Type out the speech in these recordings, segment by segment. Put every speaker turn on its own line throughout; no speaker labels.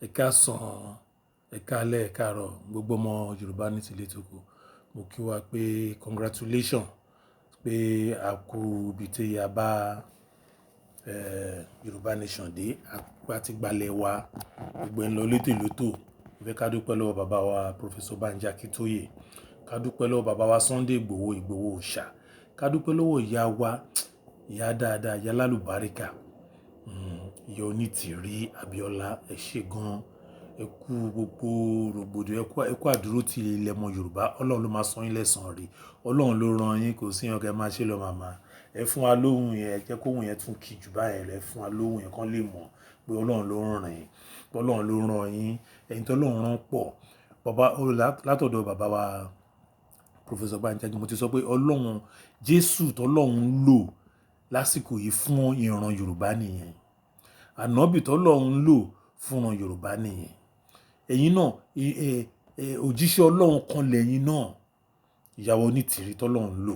Ẹ káàsán, ẹ káalẹ́, ẹ káàárọ̀, gbogbo ọmọ Yorùbá ní tìlé tòkò. Mo kí wa pé congratulation pé a kú ibi tí a bá Yorùbá nation dé, a ti gbalẹ̀ wa, gbogbo ẹ̀ ń lọ létòlétò. Mo fẹ́ ká dúpẹ́ lọ́wọ́ bàbá wa Professor Banji Akintoye, ká dúpẹ́ lọ́wọ́ bàbá wa Sunday Igboho Òòṣà, ká dúpẹ́ lọ́wọ́ ìyá wa, ìyá dáadáa, ìyá lálùbáríkà, ìyá Onítìrí Abíọ́lá. Ẹ ṣé gan, ẹ kú gbogbo rògbòdìyàn, ẹ kú àdúró ti ilẹ̀ ọmọ Yorùbá. Ọlọ́run ló máa san yín lẹ́san rẹ̀, Ọlọ́run ló rán yín, kò sí ọ̀gá máa ṣe lọ màmá. Ẹ fún wa lóhùn yẹn, ẹ jẹ́ kóhùn yẹn tún kì jù báyẹn, ẹ fún wa lóhùn yẹn kán lè mọ̀ pé Ọlọ́run ló rán yín, pé Ọlọ́run ló rán yín. Ẹ̀yin tó Ọlọ́run rán pọ̀. Látọ̀dọ̀ bàbá wa Professor Banji Akintoye, mo ti sọ pé Ọlọ́run Jésù tó Ọlọ́run lò lásìkò yìí fún ìran Yorùbá nìyẹn. Ànábì tó Ọlọ́run lò fún ìran Yorùbá nìyẹn. Ẹ̀yin náà òjíṣẹ́ Ọlọ́run kan lẹ́yìn náà, ìyàwó Onítìrí tó Ọlọ́run lò.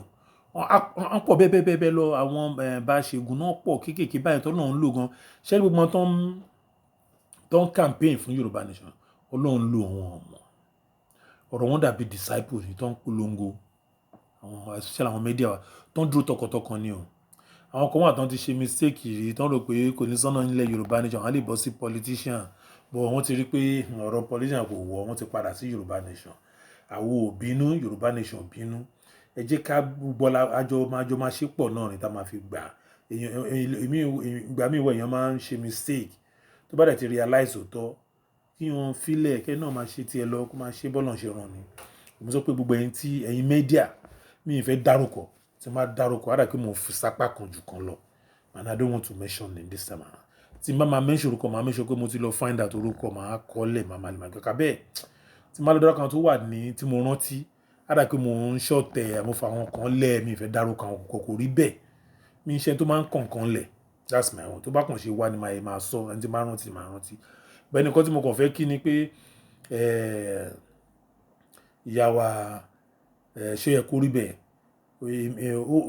Wọ́n pọ̀ bẹ́ẹ̀ lọ, àwọn bá ṣẹ́gun náà pọ̀ kéékèèké báyìí tó Ọlọ́run lò gan. Ṣé gbogbo wọn tó ń campaign fún Yorùbá nation, Ọlọ́run lò wọn ọmọ. Ọ̀rọ̀ wọn dàbí disciple ni tó ń polongo, àwọn especially àwọn media wa tó ń dúró tọkàntọkàn ni o. Àwọn kan wà tó ti ṣe mistake rí, tó ń rò pé kò ní sọ́nà nílẹ̀ Yorùbá nation, wọ́n lè bọ́ sí politician, but wọ́n ti rí pé ọ̀rọ̀ politician kò wọ̀, wọ́n ti padà sí Yorùbá nation. Àwo ò bínú, Yorùbá nation bínú. Ẹ jẹ́ ká gbọ́lá àjọ máa ṣe pọ̀ náà ni tá máa fi gbà. Ìgbà míì wọ èèyàn máa ń ṣe mistake, tó bá dẹ̀ ti realize òótọ́, kí wọ́n filẹ̀ kẹ́ náà máa ṣe tiẹ̀ lọ, kó máa ṣe bọ́ọ̀lù ṣe ràn ni. Mo sọ pé gbogbo ẹ̀yin media, mi ì fẹ́ dárúkọ, tí máa dárúkọ á dà pé mo fi sápá kan jù kan lọ, and I don't want to mention them this time around. Tí máa mention orúkọ, máa mention pé mo ti lọ find out orúkọ, máa kọ́lẹ̀, máa lè máa gbẹ́ka bẹ́ẹ̀. Tí máa lọ dárúkọ tó wà ní tí mo rántí, á dà pé mo ń ṣọ̀tẹ̀, mo fa àwọn kan lẹ̀, mi ì fẹ́ dárúkọ àwọn kò rí bẹ́ẹ̀. Mi iṣẹ́ tó máa ń kọ̀ọ̀kan lẹ̀, that's my own. Tó bá kàn ṣe wá ni máa sọ, ẹni tí máa rántí máa rántí. Bẹ́ẹ̀ ni kan tí mo kàn fẹ́ kí ni pé ìyá wa ṣé yẹ kó rí bẹ́ẹ̀.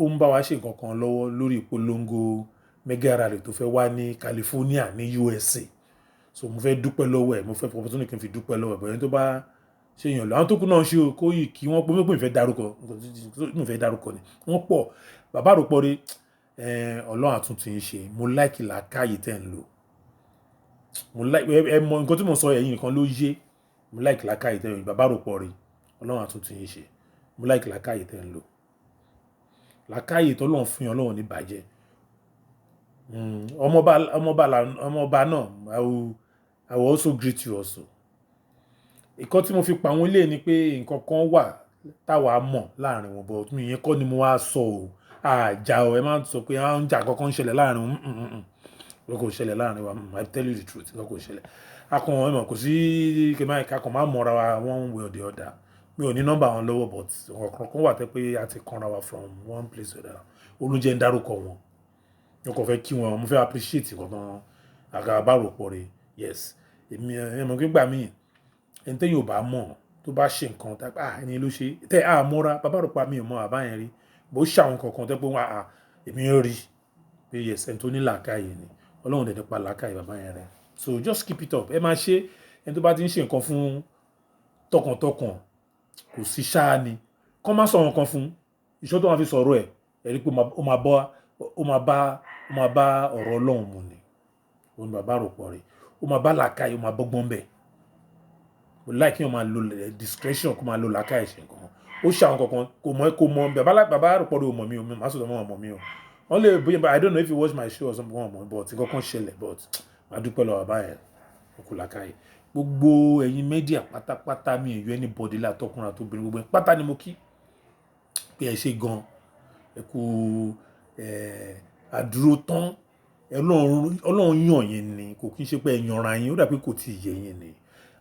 Ó ń bá wa ṣe nǹkan kan lọ́wọ́ lórí ìpolongo mega rally tó fẹ́ wá ní California ní USA. So mo fẹ́ dúpẹ́ lọ́wọ́ ẹ̀, mo fẹ́ opportunity kí n fi dúpẹ́ lọ́wọ́ ẹ̀, bẹ́ẹ̀ ni tó bá ṣe yàn lọ. Àwọn tó kù náà ṣe o, kó yìí kí wọ́n pé mo fẹ́ dárúkọ ni. Wọ́n pọ̀. Bàbá àròpọ̀ rẹ̀ Ọlọ́run àtúntì ń ṣe. Mo like làákàyè tẹ́ ń lò. Mo like mọ nǹkan tí mo sọ ẹ̀yin nìkan ló yé. Mo like làákàyè tẹ́ ń lò. Bàbá àròpọ̀ rẹ̀ Ọlọ́run àtúntì ń ṣe. Mo like làákàyè tẹ́ ń lò. Làákàyè tó Ọlọ́run fún yàn, Ọlọ́run ní bàjẹ́. Ọmọọba náà, I will also greet you also. Ìkan tí mo fi pa àwọn ilé ni pé nǹkan kan wà táwa mọ̀ láàrin wọn, but mi yẹn kọ́ ni mo wá sọ o. Àjà o, ẹ máa sọ pé à ń jà kankan ṣẹlẹ̀ láàrin wọn. Nǹkan kò ṣẹlẹ̀ láàrin wa, I tell you the truth, nǹkan kò ṣẹlẹ̀. Akàn ẹ̀mọ̀ kò sí kakàn máa mọ̀ra wa one way or the other. Mi ò ní nọ́mbà wọn lọ́wọ́, but nǹkan kan wà tẹ́ pé a ti kanra wa from one place to the other. Olújẹ́ ń dárúkọ wọn. Mo kàn fẹ́ kí wọn, mo fẹ́ appreciate nǹkan tán. Bàbá àròpọ̀ rẹ̀, yes. Èmi ẹ̀mọ̀ pé gbà mí, ẹni tí yóò bá mọ̀ tó bá ṣe nǹkan tá ẹni ló ṣe tẹ́ mọ́ra. Bàbá àròpọ̀ mi ò mọ̀ àbá yẹn rí, bó ṣe àwọn nǹkan kan tẹ́ pé èmi ń rí pé yes, ẹni tó ní làákàyè ni. Ọlọ́run dẹ̀ nípa làákàyè bàbá yẹn rẹ̀. So just keep it up. Ẹ máa ṣe, ẹni tó bá ti ń ṣe nǹkan fún tọkàntọkàn, kò sí ṣáá ni. Kọ́ máa sọ nǹkan fún ìṣó tó máa fi sọ̀rọ̀ ẹ̀, ẹ rí pé ó máa bá ọ̀rọ̀ Ọlọ́run mu ni. Òun ni bàbá àròpọ̀ rẹ̀. Ó máa bá làákàyè, ó máa bọ́gbọ́n bẹ̀. Mo like kí wọ́n máa lo discretion, kó máa lo làákàyè ṣe nǹkan. Ó ṣe àwọn nǹkan kò mọ̀ bàbá àròpọ̀ rẹ̀ ò mọ̀ mí o, màá sọ̀rọ̀ mọ́ ọmọ mi o. Wọ́n lè bóyá, I don't know if you watch my show or something, wọ́n mọ̀, but nǹkan kan ṣẹlẹ̀, but màá dúpẹ́ lọ́wọ́ bàbá yẹn, kò làákàyè. Gbogbo ẹ̀yin media pátápátá, mi ò yọ anybody látọkùnrin àtobìnrin, gbogbo ẹ̀ pátá ni mo kí pé ẹ ṣe gan. Ẹ kú àdúró tán. Ọlọ́run yàn yín ni, kò kí ń ṣe pé ẹ yanra yín, ó dà pé kò tí ì yẹ yín ni.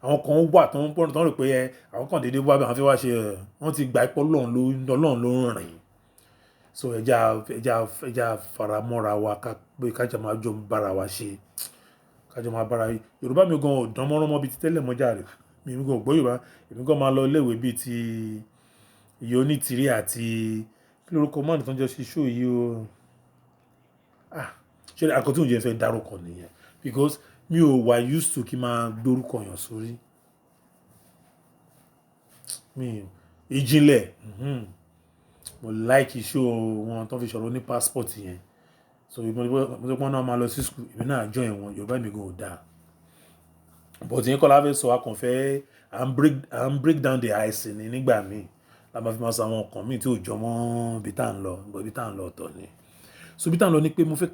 Àwọn kan wà tó ń rò pé àwọn kan dédé wá bí wọ́n fi wá ṣe, wọ́n ti gbà pé Ọlọ́run ló ń rìn. So ẹja faramọ́ra wa kájà máa jọ bára wa ṣe. Kájà máa bára Yorùbá mi gan ò dán mọ́rán mọ́ bí ti tẹ́lẹ̀ mọ́jà rẹ̀. Mi gan ò gbọ́ Yorùbá. Èmi gan máa lọ iléèwé bíi ti ìyá Onítìrí àti kí lórúkọ mọ́ọ̀nì tó ń jọ ṣe show yìí o. Ṣé àkọ́tún òun jẹ́ fẹ́ dárúkọ nìyẹn, because mi ò wà used to kí n máa gbórúkọ yàn sórí mi ìjìnlẹ̀ mo like show wọn tó fi sọ̀rọ̀ ní passport yẹn so mo ti pọ́n náà máa lọ sí school èmi náà join wọn Yorùbá mi gan ò dáa but yẹn kọ́ la fẹ́ sọ akànfẹ́ à ń break down the ice ní nígbà míì la máa fi máa sọ àwọn nǹkan míì tí ò jọ mọ́ ibi tá à ń lọ ibi tá à ń lọ ọ̀tọ̀ ni so ibi tá à ń lọ ni pé mo fẹ́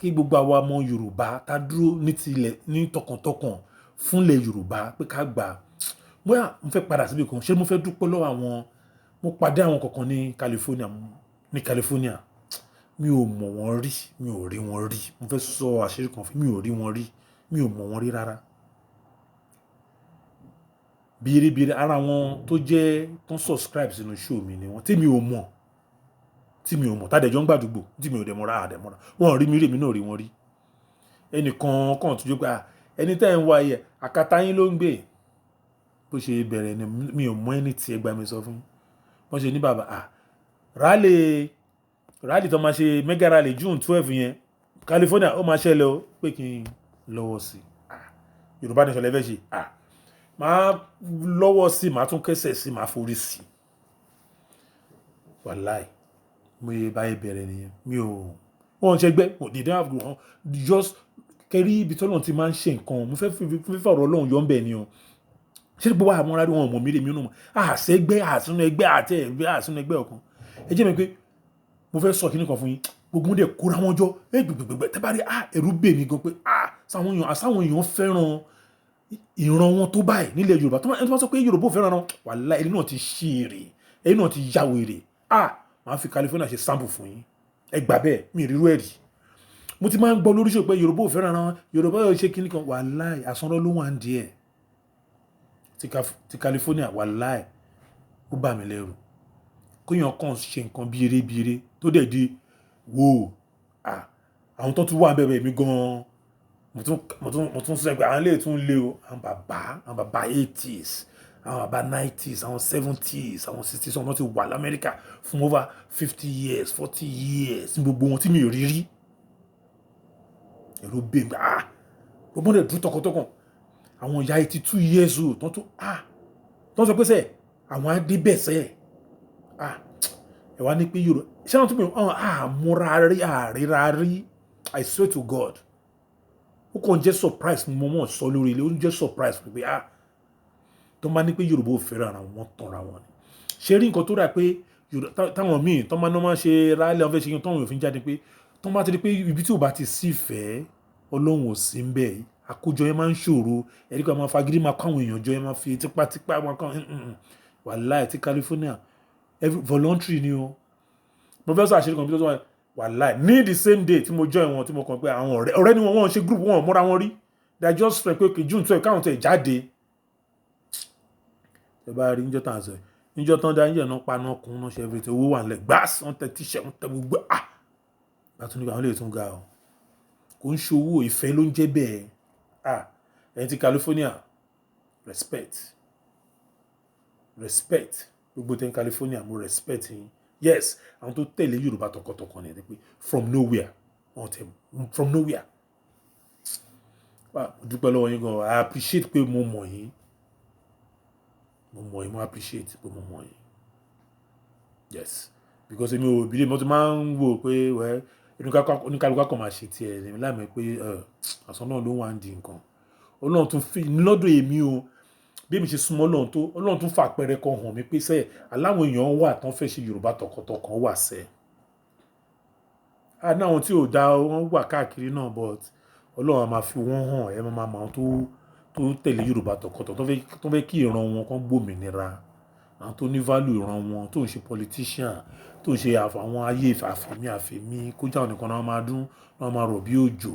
kí gbogbo àwa ọmọ Yorùbá tá dúró ní tọkàntọkàn fúnlẹ̀ Yorùbá pé ká gbà bóyá mo fẹ́ padà síbi kan ṣé mo fẹ́ dúpẹ́ lọ́wọ́ àwọn mo pàdé àwọn kankan ní California mi ò mọ̀ wọ́n rí mi ò rí wọn rí mo fẹ́ sọ àṣírí kan fún mi ò rí wọn rí mi ò mọ̀ wọ́n rí rárá bìrìbìrì ara wọn tó jẹ́ tó ń subscribe sínú show mi ni wọ́n tí mi ò mọ̀ tádẹ̀jọ́ ń gbàdúgbò tí mi ò dẹ̀ mọ́ra àdẹ̀mọ́ra wọn rí mi rí mi náà rí wọn rí ẹnìkan kàn tó jẹ́ pé ẹni tẹ́ ń wá yẹ àkàtà yín ló ń gbé bó ṣe bẹ̀rẹ̀ ni mi ò mọ̀ ẹni tí ẹgbàá mi sọ fún wọ́n ṣe ní bàbá rally tó máa ṣe mega rally June 12 yẹn California ó máa ṣẹlẹ̀ o pé kí n lọ́wọ́ sí Yorùbá nation lẹ́fẹ̀ẹ́ ṣe máa lọ́wọ́ sí máa tún kẹsẹ̀ sí máa forí sí wàláì mo yẹ báyìí bẹ̀rẹ̀ nìyẹn mi ò wọ́n ṣe gbẹ́ they don't have to just kẹrí ibi tí Ọlọ́run ti máa ń ṣe nǹkan mo fẹ́ fọ̀rọ̀ Ọlọ́run yọ̀ ń bẹ̀ ni o ṣé gbogbo àwọn ará wọn mọ̀ mí rè mí nù mọ́ àṣẹgbẹ́ àsúnú ẹgbẹ́ àti ẹgbẹ́ àsúnú ẹgbẹ́ ọ̀kan ẹ jẹ́ mi pé mo fẹ́ sọ kíní kan fún yín gbogbo wọn dẹ̀ kóra wọn jọ gbẹgbẹgbẹ tẹ́ bá rí ẹ̀rù bè mí gan pé sáwọn èèyàn fẹ́ràn ìran wọn tó báyìí nílẹ̀ Yorùbá tó máa sọ pé Yorùbá ò fẹ́ràn wọn wàláhì ẹni náà ti ṣí èrè ẹni náà ti ya wèrè máa fi California ṣe sample fún yín ẹ gbà bẹ́ẹ̀ mi ìrírú ẹ̀rí mo ti máa ń gbọ́ lóríṣìí pé Yorùbá ò fẹ́ràn wọn Yorùbá ò ṣe kíní kan wàláhì àsanrọ́ ló wà ń díẹ̀ ti California wàláhì ó bà mí lẹ́rù kóyàn kàn ṣe nǹkan bíire tó dẹ̀ di wò àwọn tó tún wà bẹ́ẹ̀ mi gan-an mo tún sọ pé àwọn ilé tún lé o àwọn bàbá 80s àwọn bàbá 90s àwọn 70s àwọn 60s wọn ti wà l'Amẹ́ríkà fún over 50 years 40 years ní gbogbo wọn tí mi ò rí rí ẹ̀rọ bẹ́ẹ̀ mi gbogbo wọn dẹ̀ dúró tọkàntọkàn àwọn ìyá 82 years old tó sọ pé sẹ́ àwọn adébẹ̀sẹ̀ ẹ wá ní pé Yorùbá ṣé àwọn tó pè múra rí àríra rí I swear to God ó kàn jẹ́ surprise mo mọ̀ sọ lórí ilé ó ń jẹ́ surprise pé tó máa ní pé Yorùbá ò fẹ́ràn ara wọn tanra wọn ni ṣe rí nǹkan tó rà pé táwọn míì tó máa ṣe rálẹ̀ ọ̀fẹ́ ṣe kí táwọn òfin jáde pé tó máa ti di pé ibi tí ò bá ti sí ìfẹ́ Ọlọ́run ò sí ń bẹ̀ àkójọ yẹn máa ń ṣòro ẹ̀rí kan máa fagídí máa kọ́ àwọn èèyàn jọ yẹn máa fi tipátipá wọn kàn wàláì ti California voluntary ni o professor àṣírí kan bí tó sọ wàláì ní the same day tí mo join wọn tí mo kàn pé àwọn ọ̀rẹ́ ni wọ́n ṣe group wọn múra wọn rí they are just friend pé okay June 12 káwọn tẹ̀ jáde ẹ bá rí níjọ́ tán àṣẹ níjọ́ tán dá níjọ́ náà paná kun náà ṣe everything owó wà nílẹ̀ gbáàsì wọ́n tẹ tíṣẹ̀ wọ́n tẹ gbogbo látún nípa àwọn ilé tún ga o kò ń ṣòwò ìfẹ́ ló ń jẹ́ bẹ́ẹ̀ ẹni ti California respect gbogbo tẹ́ ní California mo respect yín yes àwọn tó tẹ̀lé Yorùbá tọkàntọkàn ni pé from nowhere mo dúpẹ́ lọ́wọ́ yín gan I appreciate pé mo mọ̀ yín mo appreciate pé mo mọ̀ yín yes because èmi ò bílẹ̀ mo ti máa ń wò pé oníkálukú kan máa ṣe tiẹ̀ ní láìmọ̀ pé àsán náà ló wà ń di nǹkan Ọlọ́run tún fi lọ́dọ̀ èmi o bí èmi ṣe súnmọ́ Ọlọ́run tún fà pẹ́rẹ́ kan hàn mí pé sẹ́ aláwọn èèyàn wà tán fẹ́ ṣe Yorùbá tọkàntọkàn wà sẹ́ ní àwọn tí ò dá wọn wà káàkiri náà but Ọlọ́run a máa fi wọ́n hàn ẹ máa mọ àwọn tó tẹ̀lé Yorùbá tọkàntọkàn tó fẹ́ kí ìran wọn kan gbòmìnira àwọn tó ní value ìran wọn tó ń ṣe politician tó ń ṣe àwọn ayé àfẹ̀mí kó jáwọn nìkan náà máa dún náà máa rọ̀ bí òjò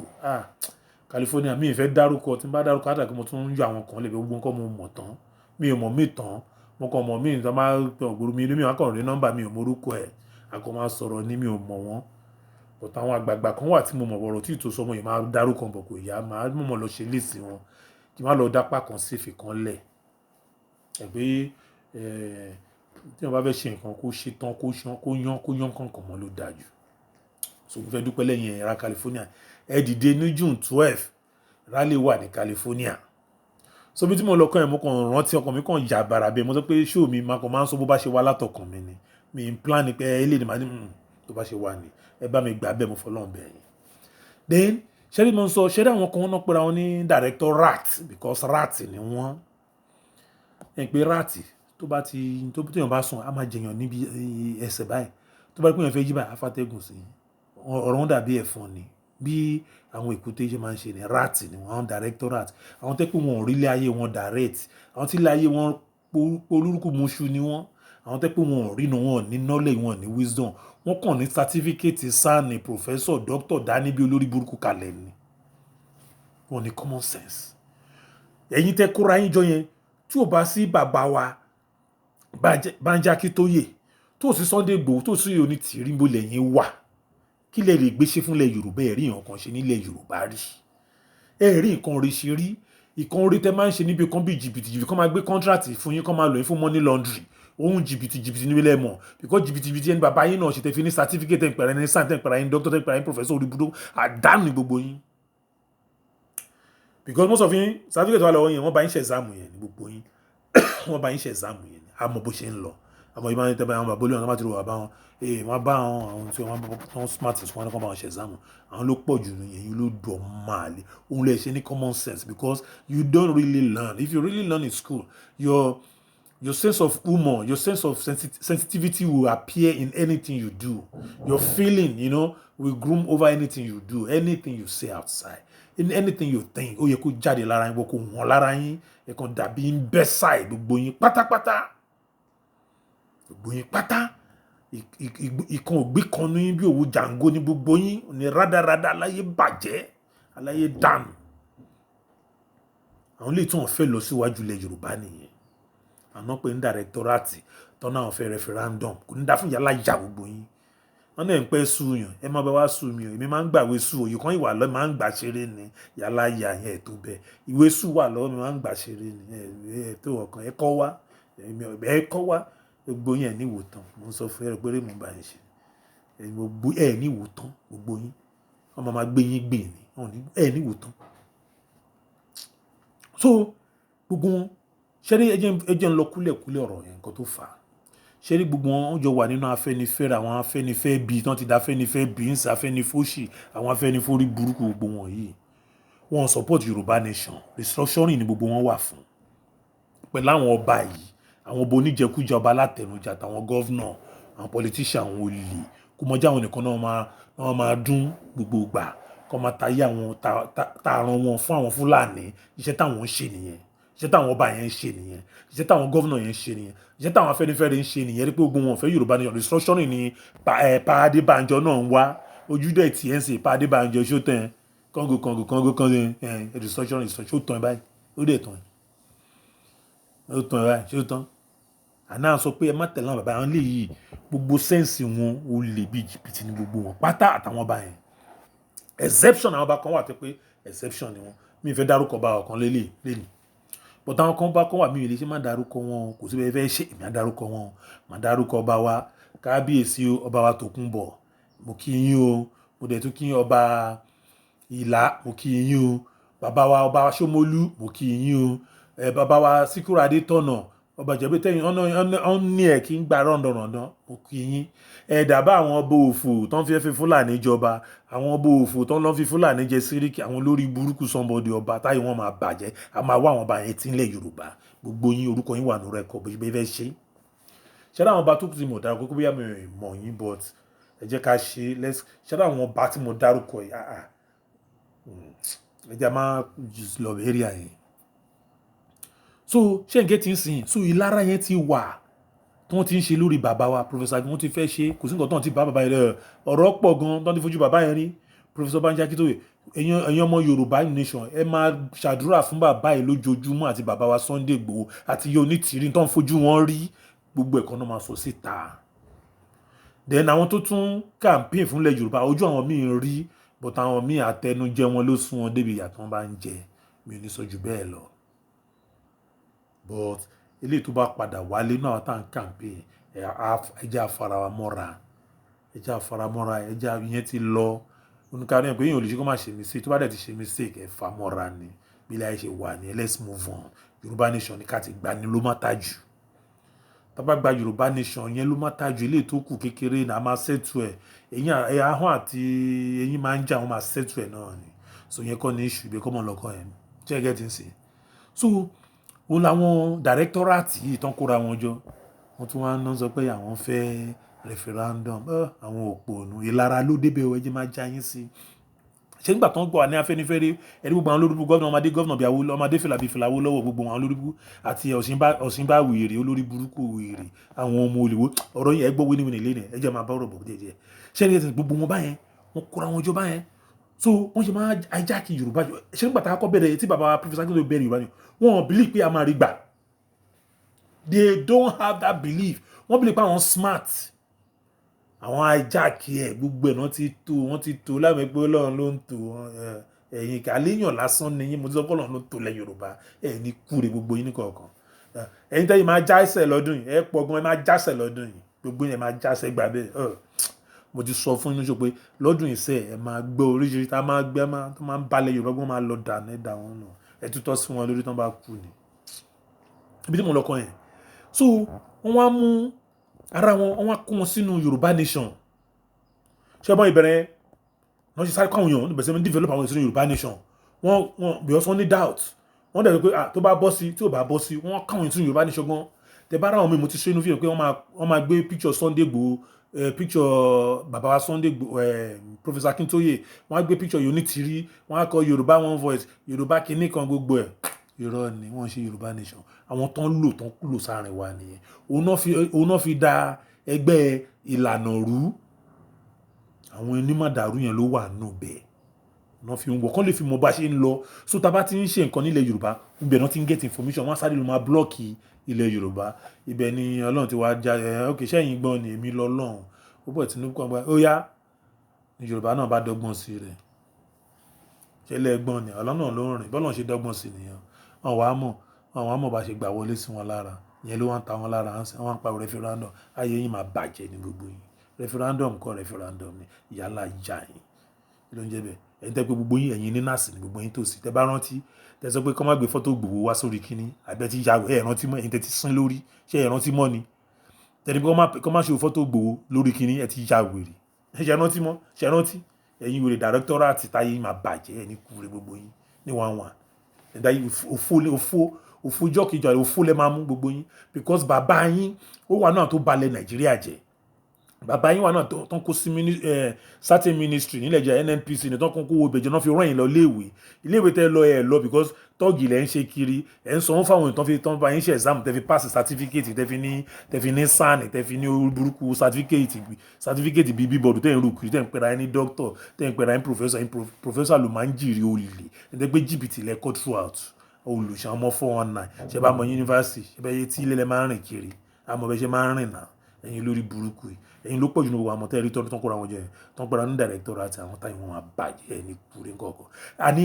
California mi ìfẹ́ dárúkọ tí n bá dárúkọ àtàkì mo tún ń yọ àwọn kan lè gbogbo nǹkan mo mọ̀ tán mi ò mọ̀ mí tán mo kàn mọ̀ mí tó máa gbòòrò mi lómi àkàn rí nọ́mbà mi ò morúkọ ẹ̀ àkàn máa sọ̀rọ̀ ní mi ò mọ̀ wọ́n but àwọn àgbààgbà kan wà tí mo mọ̀ ọ̀rọ̀ tí ì tó sọmọ yìí máa dárúkọ bọ̀ kò yá máa mọ̀ lọ ṣe léèsì wọn kí má lọ dápá kan sífì kan lẹ̀ ẹ̀gbẹ́ tí wọ́n bá fẹ́ ṣe nǹkan kó ṣe tán kó yán kankan mọ́ ló dájú so mo fẹ́ dúpẹ́ lẹ́yìn ẹ̀rá California ẹ dìde ní June 12 rally wà ní California. So bí tí mo lọ kàn yẹn mo kàn rántí ọkàn mi kàn yà bàrà bẹ́ẹ̀ mo sọ pé show mi máa ń sọ bó bá ṣe wá látọkàn mi ni mi ń plan ni pé eléyìí ni màá ní tó bá ṣe wà ní ẹ bá mi gbà bẹ́ẹ̀ mo fọlọ́run bẹ́ẹ̀ yẹn. Then ṣẹ́rí mo ń sọ ṣẹ́rí àwọn kan náà pera wọn ní director rat because rat ni wọ́n ẹ̀ pé rat tó téèyàn bá sùn á máa jẹyàn níbi ẹsẹ̀ báyìí tó bá rí pé èèyàn fẹ́ jí báyìí afátẹ́gùn sí ọ̀rọ̀ wọn dàbí ẹ̀fọn ni bí àwọn èkúté ṣe máa ń ṣe ní rat ni wọn àwọn director rat àwọn tẹ́ pé wọn ò rí ilé ayé wọn direct àwọn tí ilé ayé wọn polúkú muṣu ni wọn àwọn tẹ́ pé wọn ò rí inú wọn ní knowledge wọn ní wisdom wọn kàn ní certificate sáàni professor doctor dání bí olórí burúkú kalẹ̀ ni wọn ní common sense. Ẹ̀yin tẹ́ kóra yín jọ yẹn tí ò bá sí bàbá wa Banji Akíntóyè tó sì Sunday Igboho tó sì Onítìrí bó lẹ́yìn wà kí lẹ lè gbéṣẹ́ fúnlẹ̀ Yorùbá ẹ̀rí nǹkan ṣe nílẹ̀ Yorùbá rí ẹ̀rí nǹkan rí ṣe rí ìkan orí tẹ́ máa ń ṣe níbi kan bí jìbìtì kan máa gbé contract fún yín kan máa lò yín fún money laundry ohun jìbìtì níbi lẹ́mọ̀ because jìbìtì ẹni bàbá yín náà ṣe tẹ́ fi ní certificate tẹ́ ń pẹ̀rẹ́ ní science tẹ́ ń pẹ̀rẹ́ ní doctor tẹ́ ń pẹ̀rẹ́ ní professor orí budó àdánù ní gbogbo yín because most of yín certificate wà lọ́wọ́ yẹn wọ́n bá yín ṣe exam yẹn ní gbogbo yín wọ́n bá yín ṣe exam yẹn ní àmọ́ bó ṣe ń lọ àmọ́ ìbára tẹ́ bá àwọn bàbá olóyún àwọn bá ti rò wà bá wọn wọ́n bá àwọn tí wọ́n smart wọn ní kọ́ bá wọn ṣe exam àwọn ló pọ̀ jù yẹn ló dọ̀ máa lè òun lè ṣe ní common sense because you don't really learn if you really learn in school your sense of humor your sense of sensitivity will appear in anything you do your feeling will groom over anything you do anything you say outside in anything you think ó yẹ kó jáde lára yín kó wọ́n lára yín ẹ kàn dàbí ń bẹ́ sáì gbogbo yín pátápátá gbogbo yín pátá ìkan ògbé kan ní bí òwú jàǹgó ní gbogbo yín ní rádaràda aláyé bàjẹ́ aláyé dànù àwọn ilé tí wọ́n fẹ́ lọ síwájú ilẹ̀ Yorùbá nìyẹn àná pé ń dàrẹ́tọ́rátì tọ́nà àwọn fẹ́ referendum kò ní dá fún yàrá ìyá gbogbo yín wọ́n náà ń pẹ́ sùúyàn ẹ má bá wá sùn mi o èmi máa ń gbàwé sùn òye kan ìwà lọ́ọ́ máa ń gbà ṣeré ni yàrá ìyá yẹn tó bẹ́ẹ̀ ìwé sùn wà lọ́wọ́ mi máa ń gbà ṣeré ni ẹ tó ọkàn ẹ kọ́ wá gbogbo yín ẹ ní ìwòtán mo ń sọ fún ẹ pé mo bá yín ṣe ẹ ní ìwòtán gbogbo yín wọ́n máa gbé yín gbè ní ẹ ní ìwòtán so gbogbo wọn ṣẹ́rí ẹjẹ́ ń lọ kúlẹ̀kúlẹ̀ ọ̀rọ̀ yẹn nǹkan tó fà á ṣẹ́rí gbogbo wọn jọ wà nínú Afẹ́nifẹ́re àwọn Afẹ́nifẹ́ bíi tán ti da Afẹ́nifẹ́ bíi ń sa Afẹ́nifóṣì àwọn Afẹ́nifórí burúkú gbogbo wọn yìí wọn support Yorùbá nation restructuring ni gbogbo wọn wà fún pẹ̀lú àwọn ọba yìí àwọn ọba oníjẹkújẹ ọba alátẹnujẹ àtàwọn gọ́vnọ̀ àwọn politician àwọn olè kó mọjá àwọn nìkan náà máa dún gbogbo ìgbà kó máa tayé àwọn tààràn wọn fún àwọn Fúlàní iṣẹ́ táwọn ń ṣe nìyẹn iṣẹ́ táwọn ọba yẹn ń ṣe nìyẹn iṣẹ́ táwọn gọ́vnọ̀ yẹn ń ṣe nìyẹn iṣẹ́ táwọn Afẹ́nifẹ́re ń ṣe nìyẹn rí pé gbogbo wọn fẹ́ Yorùbá nation restructuring ni Pa Adébánjọ náà ń wá ojú dẹ̀ tí ẹ̀ ń sè Pa Adébánjọ ṣó tán kọ́ngò restructuring ṣó tán báyìí ó dẹ̀ tán ó tán báyìí ṣó tán àná sọ pé ẹ má tẹ̀lé àwọn bàbá àwọn lè yí gbogbo sẹ́ǹsì wọn ó lè bí jìbìtì ní gbogbo wọn pátá àtàwọn ọba yẹn exception àwọn ọba kan wà tó pé exception ni wọn mi fẹ́ dárúkọ ọba ọ̀kan lélẹ̀ but àwọn kan bá kọ́ wà mí ìlé ṣe má dárúkọ wọn kò sí bẹ́ẹ̀ fẹ́ ṣe èmi á dárúkọ wọn má dárúkọ ọba wa kábíyèsí ọba wa Tòkunbọ̀ mo kí yín o mo dẹ̀ tún kí ọba Ìlá mo kí yín o bàbá wa ọba Ṣómólú mo kí yín o bàbá wa Síkírù Adétọ̀nà ọba Ìjẹ̀bú tẹ́yìn ọ̀n ní ẹ̀ kí ń gba rọ̀ǹdọ̀rọ̀ǹdọ̀ mo kí yín dàbá àwọn ọba òfò tó ń fi Fúlàní jọba àwọn ọba òfò tó ń lọ́ fi Fúlàní jẹ síríkì àwọn olórí burúkú sọ́nbọ̀dì ọba táyì wọn máa bàjẹ́ a máa wá àwọn ọba yẹn tí ń lẹ̀ Yorùbá gbogbo yín orúkọ yín wà ní rẹ́kọ̀ bó ṣe bẹ́ẹ̀ fẹ́ ṣe ṣẹ́dá àwọn ọba tó kù tí mo dárúkọ kókó bóyá mi ò mọ̀ yín but ẹ jẹ́ ká ṣe ṣẹ́dá àwọn ọba tí mo dárúkọ yìí ẹ jẹ́ máa lọ area yẹn so ṣé nǹkan ti ń sìn so ìlara yẹn ti wà tí wọ́n ti ń ṣe lórí bàbá wa Professor wọ́n ti fẹ́ ṣe kò sí nǹkan tó ń ti bá bàbá yẹn rẹ̀ ọ̀rọ̀ pọ̀ gan tó ń ti fojú bàbá yẹn rí Professor Banji Akíntóyè ẹ̀yin ọmọ Yorùbá nation ẹ máa ṣàdúrà fún bàbá yìí lójoojúmọ́ àti bàbá wa Sunday Igboho àti iye Onítìrí tó ń fojú wọn rí gbogbo ẹ̀kọ́ náà máa sọ síta then àwọn tó tún campaign fúnlẹ̀ Yorùbá ojú àwọn míì rí but àwọn míì àtẹnujẹ wọn ló sún wọn débi ìyà tí wọ́n bá ń jẹ mi ò ní sọ jù bẹ́ẹ̀ lọ but eléyìí tó bá padà wálé náà tá à ń campaign ẹjẹ́ àfaramọ́ra ẹjẹ́ ìyẹn ti lọ oníkàrí ẹ̀ pé èèyàn ò lè ṣe kó má ṣe mistake tó bá dẹ̀ ti ṣe mistake ẹ̀ fà mọ́ra ni bí ilé ayé ṣe wà ní let's move on. Yorùbá nation ní ká ti gbà ní ló má tà jù. Tá bá gba Yorùbá nation yẹn ló má tà jù, eléyìí tó kù kékeré náà máa settle ẹ̀. Ẹ̀yin ahọ́n àti eyín máa ń jà wọ́n máa settle ẹ̀ náà ni. So yẹn kọ́ ni issue bí kọ́mọ lọ́kọ́ yẹn. Ṣé ẹ get ń sìn? So òun làwọn directorate yìí tán kóra wọn jọ. Wọ́n tún wá ń sọ pé àwọn fẹ́ referendum. Àwọn òpònú ìlara ló débẹ̀ ẹ jẹ́ máa já yín sí. Ṣé nígbà tó ń gbọ́ ní Afẹ́nifẹ́re ẹni gbogbo àwọn olóríbú gọ́vnà bíi àwọn ọmọdé fìlà bíi fìlà lọ́wọ́ gbogbo àwọn olóríbú àti Ọ̀ṣínbá wèrè olórí burúkú wèrè àwọn ọmọ olèwó ọ̀rọ̀ yẹn gbọ́ wíníwíní lé ní ẹ jẹ́ máa bá ọ̀rọ̀ bọ̀ díẹ̀. Ṣé ní gbogbo wọn báyẹn wọ́n kóra wọn jọ báyẹn so wọ́n ṣe máa hijack Yorùbá jọ. Ṣé nígbà tá a kọ́ bẹ̀rẹ̀ tí bàbá Professor Akintoye bẹ̀rẹ̀ Yorùbá ni wọ́n believe pé a máa rí gbà. They don't have that belief. Wọ́n believe pé àwọn smart. Àwọn hijack ẹ̀ gbogbo ẹ̀ wọ́n ti tó láwọn ẹgbẹ́ Ọlọ́run ló ń tò ẹ̀yìn kàléyàn lásán ni yín mo ti sọ pé Ọlọ́run ló ń tò lẹ̀ Yorùbá ẹ̀ ní kúre gbogbo yín ní kọ̀ọ̀kan. Ẹ̀yin tẹ́yìn máa jásẹ̀ lọ́dún yìí ẹ̀ pọ̀ gan ẹ̀ máa jásẹ̀ lọ́dún yìí gbogbo yín ẹ̀ máa jásẹ̀ gbà bẹ́ẹ̀. Mo ti sọ fún yín ṣó pé lọ́dún ìṣe ẹ̀ máa gbé oríṣiríṣi tá máa gbé tó máa ń balẹ̀ Yorùbá gbọ́n máa lọ dànù ẹ̀dá wọn nù ẹ̀ tútọ́ sí wọn lórí tán bá kú ni. Ibi tí mo lọ kọ́ yẹn so wọ́n wá mú ara wọn wọ́n wá kó wọn sínú Yorùbá nation. Ṣé ọmọ ìbẹ̀rẹ̀ wọ́n ṣe sáré káwọn èèyàn níbẹ̀ sẹ́mi develop àwọn ìṣòro Yorùbá nation wọ́n because wọ́n ní doubt wọ́n dẹ̀ pé tó bá bọ́ sí tí ò bá bọ́ sí wọ́n káwọn ìṣòro Yorùbá nation gan. Tẹ bá ra àwọn mi mo ti ṣe inú fíìmù pé wọ́n máa gbé picture Sunday Igboho picture bàbá wa Sunday Igboho Professor Akintoye wọ́n á gbé picture yìí onítìrí wọ́n á kọ Yorùbá one voice Yorùbá kìíní kan gbogbo ẹ̀ irọ́ ni wọ́n ṣe Yorùbá nation àwọn tán lò sáàrin wa nìyẹn òun náà fi da ẹgbẹ́ ìlànà rú àwọn onímọ̀dàrú yẹn ló wà nù bẹ́ẹ̀ náà fi ń wọ̀ kán lè fi mọ bá ṣe ń lọ so tá bá ti ń ṣe nǹkan nílẹ̀ Yorùbá ibẹ̀ náà ti ń get information wọ́n á sáré ló máa blọ́ọ̀kì ilẹ̀ Yorùbá ibẹ̀ ni Ọlọ́run ti wá já ok sẹ́yìn gbọ́n ni èmi lọ́lọ́run ó bọ̀ Tinubu kan gba ó yá ni Yorùbá náà bá dọ́gbọ́n sí rẹ̀ ṣẹlẹ̀ gbọ́n ni Ọlọ́run náà ló ń rìn bọ́lọ́run ṣe dọ́gbọ́n sí nìyẹn àwọn àmọ́ bá ṣe gbà wọlé sí wọn lára ìyẹn ló wá ń ta wọn lára wọn ń pa referendum ayé yín máa bàjẹ́ ní gbogbo yín referendum kọ́ referendum ni ìyálà ìjà yín ló ń jẹ́ bẹ́ẹ̀ ẹ̀yin tẹ́ pé gbogbo yín ẹ̀yin ní nọ́ọ̀sì ní gbogbo yín tòsí tẹ́ bá rántí tẹ́ sọ pé kọ́ má gbé fọ́tò Ìgbòho wá sórí kínní àbẹ́ tí yàwó ẹ̀ rántí mọ́ ẹ̀yin tẹ́ ti sín lórí ṣé ẹ̀ rántí mọ́ ni tẹ́ni pé kọ́ má ṣe fọ́tò Ìgbòho lórí kínní ẹ̀ ti ya wèrè ṣe rántí mọ́ ṣe rántí ẹ̀yin wèrè directorate táyé yín máa bàjẹ́ ẹ̀ ní kúre gbogbo yín ní one ẹ̀dá yìí òfò jọ́kìjọ́ òfò lẹ́ máa mú gbogbo yín because bàbá yín ó wà náà tó balẹ̀ Nàìjíríà jẹ́ bàbá yín wà náà tó ń kó sí certain ministry nílẹ̀ jẹ́ NNPC ní tó ń kó owó ìbẹ̀jẹ̀ náà fi rán yín lọ iléèwé tẹ́ lọ ẹ̀ lọ because tọ́ọ̀gì lẹ́ ń ṣe kiri ẹ̀ ń sanwó fáwọn ìtàn tán bá yín ṣe exam tẹ́ fi pass certificate tẹ́ fi ní SAN tẹ́ fi ní burúkú certificate bíi bíbọ̀dù tẹ́ ń rú kiri tẹ́ ń pera ẹni doctor tẹ́ ń pera ẹni professor ló máa ń jìrì olè ẹ̀ pé jìbìtì lẹ́ cut throughout olùṣàn ọmọ 419 ṣe bá mọ yunifásitì ṣe bá yẹ tí ilé lẹ máa ń rìn kiri àmọ́ bẹ ṣe máa ń rìn náà ẹ̀yin lórí burúkú yìí ẹ̀yin ló pọ̀ jù ní gbogbo àmọ́ tẹ́rí tọ́nu tán kóra wọn jẹ tán pẹ̀lú ní dàrẹ́kítọ̀rù àti àwọn táyì wọn máa bàjẹ́ ní kúrẹ́ kọ̀ọ̀kan àní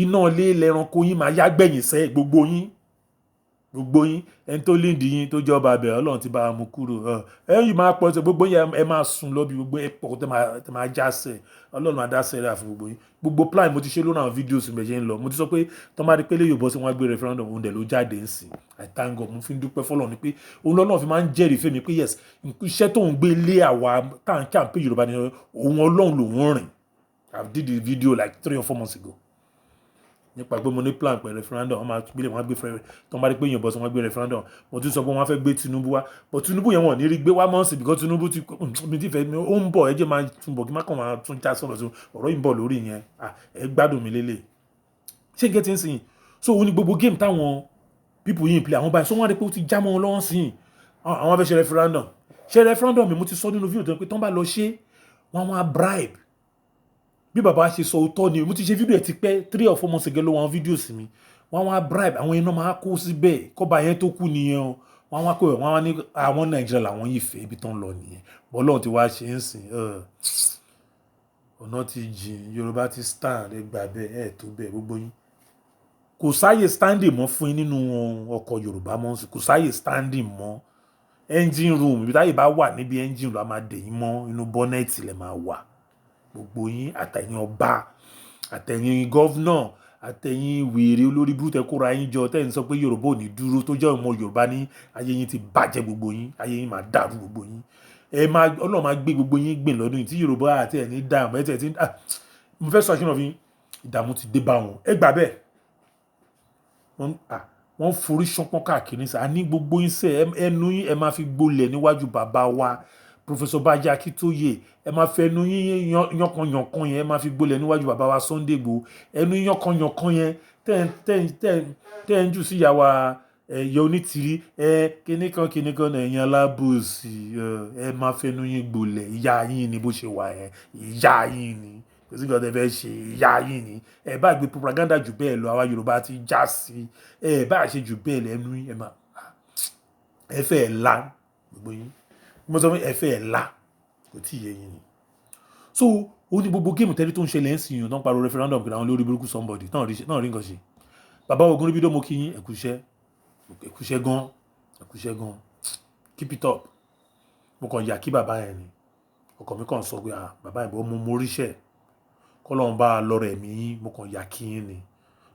iná ilé lẹ́ranko yín máa yá gbẹ̀yìn sẹ́ gbogbo yín ẹni tó léǹdì yín tó jẹ́ ọba abẹ Ọlọ́run ti bá a mú kúrò ẹ̀yin máa pọ̀ sí gbogbo yín ẹ máa sùn lọ bí gbogbo ẹ pọ̀ tẹ́ máa já sẹ́ Ọlọ́run máa dá sẹ́rẹ̀ àfún gbogbo yín gbogbo plan mo ti ṣe lónà àwọn fídíòsì mi ṣe ń lọ mo ti sọ pé tọ́ máa rí pé lè yóò bọ́ sí wọn gbé referendum òun dẹ̀ ló jáde ń sìn I thank God mo fi ń dúpẹ́ fọlọ́ ni pé òun lọ́nà fi máa ń jẹ́rìí fẹ́mi pé yes iṣẹ́ tó ń gbé lé àwa táǹkì àǹpé Yorùbá ni òun Ọlọ́run lòun rìn I did the video like 3 or 4 months ago nípa pé mo ní plan pẹ̀lú referendum wọ́n máa gbélé wọ́n á gbé tó ń bá rí pé èèyàn bọ́ sí wọ́n gbé referendum mo tún sọ pé wọ́n á fẹ́ gbé Tinubu wá but Tinubu yẹn wọ́n ní rí gbé wá mọ́ sí because Tinubu mi ti fẹ́ ó ń bọ̀ ẹ jẹ́ máa túnbọ̀ kí má kàn máa tún já sọ̀rọ̀ sí ọ̀rọ̀ yìí ń bọ̀ lórí yẹn ẹ gbádùn mi lélẹ̀ ṣé gẹ́tì ń sìn so òun ni gbogbo game táwọn people yìí ń play àwọn báyìí so wọ́n á rí pé ó ti já mọ́ wọn lọ́wọ́ sí àwọn fẹ́ ṣe referendum mi mo ti sọ nínú fídíò tó ń pé tán bá lọ ṣe wọ́n á bribe bí bàbá ṣe sọ òótọ́ ni mo ti ṣe fídíò ẹ̀ ti pẹ́ 3 or 4 months ago ló wọn fídíò sí mi wọ́n wá bribe àwọn iná máa kó síbẹ̀ kọ́ba yẹn tó kú nìyẹn o wọ́n wá kó ẹ̀ wọ́n wá ní àwọn Nàìjíríà làwọn yìí fẹ́ ibi tán lọ nìyẹn bọ́lọ́run ti wá ṣe ń sìn ọ̀nà ti jìn Yorùbá ti stand ẹ gbà bẹ́ẹ̀ ẹ̀ tó bẹ́ẹ̀ gbogbo yín kò sáyè standing mọ́ fún yín nínú ọkọ̀ Yorùbá mọ́ sí kò sáyè standing mọ́ engine room ibi táyè bá wà níbi engine room a máa dè yín mọ́ inú bọ́nẹ́ẹ̀tì lẹ̀ máa wà gbogbo yín àtẹ̀yìn ọba àtẹ̀yìn gọ́vnọ̀ àtẹ̀yìn wèrè olórí burúkú tẹ kóra yín jọ tẹ́ ń sọ pé Yorùbá ò ní dúró tó jẹ́ ọmọ Yorùbá ní ayé yín ti bàjẹ́ gbogbo yín ayé yín máa dàrú gbogbo yín Ọlọ́run máa gbé gbogbo yín gbìn lọ́dún yìí tí Yorùbá àti ẹ̀ ní dààmú ẹ̀ tí mo fẹ́ sọ àṣìnà fi ìdààmú ti dé bá wọn ẹ gbà bẹ́ẹ̀ wọ́n forí ṣánpọ́n káàkiri sá ní gbogbo yín sẹ́ ẹnu yín ẹ máa fi gbolẹ̀ níwájú bàbá wa Professor Banji Akintoye ẹ máa fi ẹnu yín yànkanyànkan yẹn ẹ máa fi gbolẹ̀ níwájú bàbá wa Sunday Igboho ẹnu yànkanyànkan yẹn tẹ́ ń jù sí ìyàwó ẹ̀yẹ onítìrí kíníkan ẹ̀yìn alábòsí ẹ máa fẹnu yín gbolẹ̀ ìyá yín ni bó ṣe wà yẹn ìyá yín ni kò sí nǹkan tẹ́ fẹ́ ṣe ìyá yín ni ẹ bá gbé propaganda jù bẹ́ẹ̀ lọ àwa Yorùbá ti já sí ẹ bá ṣe jù bẹ́ẹ̀ lẹ́nu yín ẹ máa ẹ fẹ́ ẹ̀ la gbogbo yín mo sọ fún ẹ fẹ́ ẹ̀ la kò tí ì yé yín ni so ó ní gbogbo géèmù tẹ́lẹ̀ tó ń ṣẹlẹ̀ ń sìn yàn tó ń pariwo referendum kìlà àwọn lórí burúkú somebody náà rí nǹkan ṣe bàbá ogun níbi dó mo kí yín ẹ̀kúṣẹ́ gan keep it up mo kàn yà kí bàbá yẹn ni ọkàn mi kàn sọ pé bàbá yẹn bọ́ mo ríṣẹ́ kọ́lọ́n bá lọ́rọ̀ ẹ̀mí yín mo kàn yà kí yín ni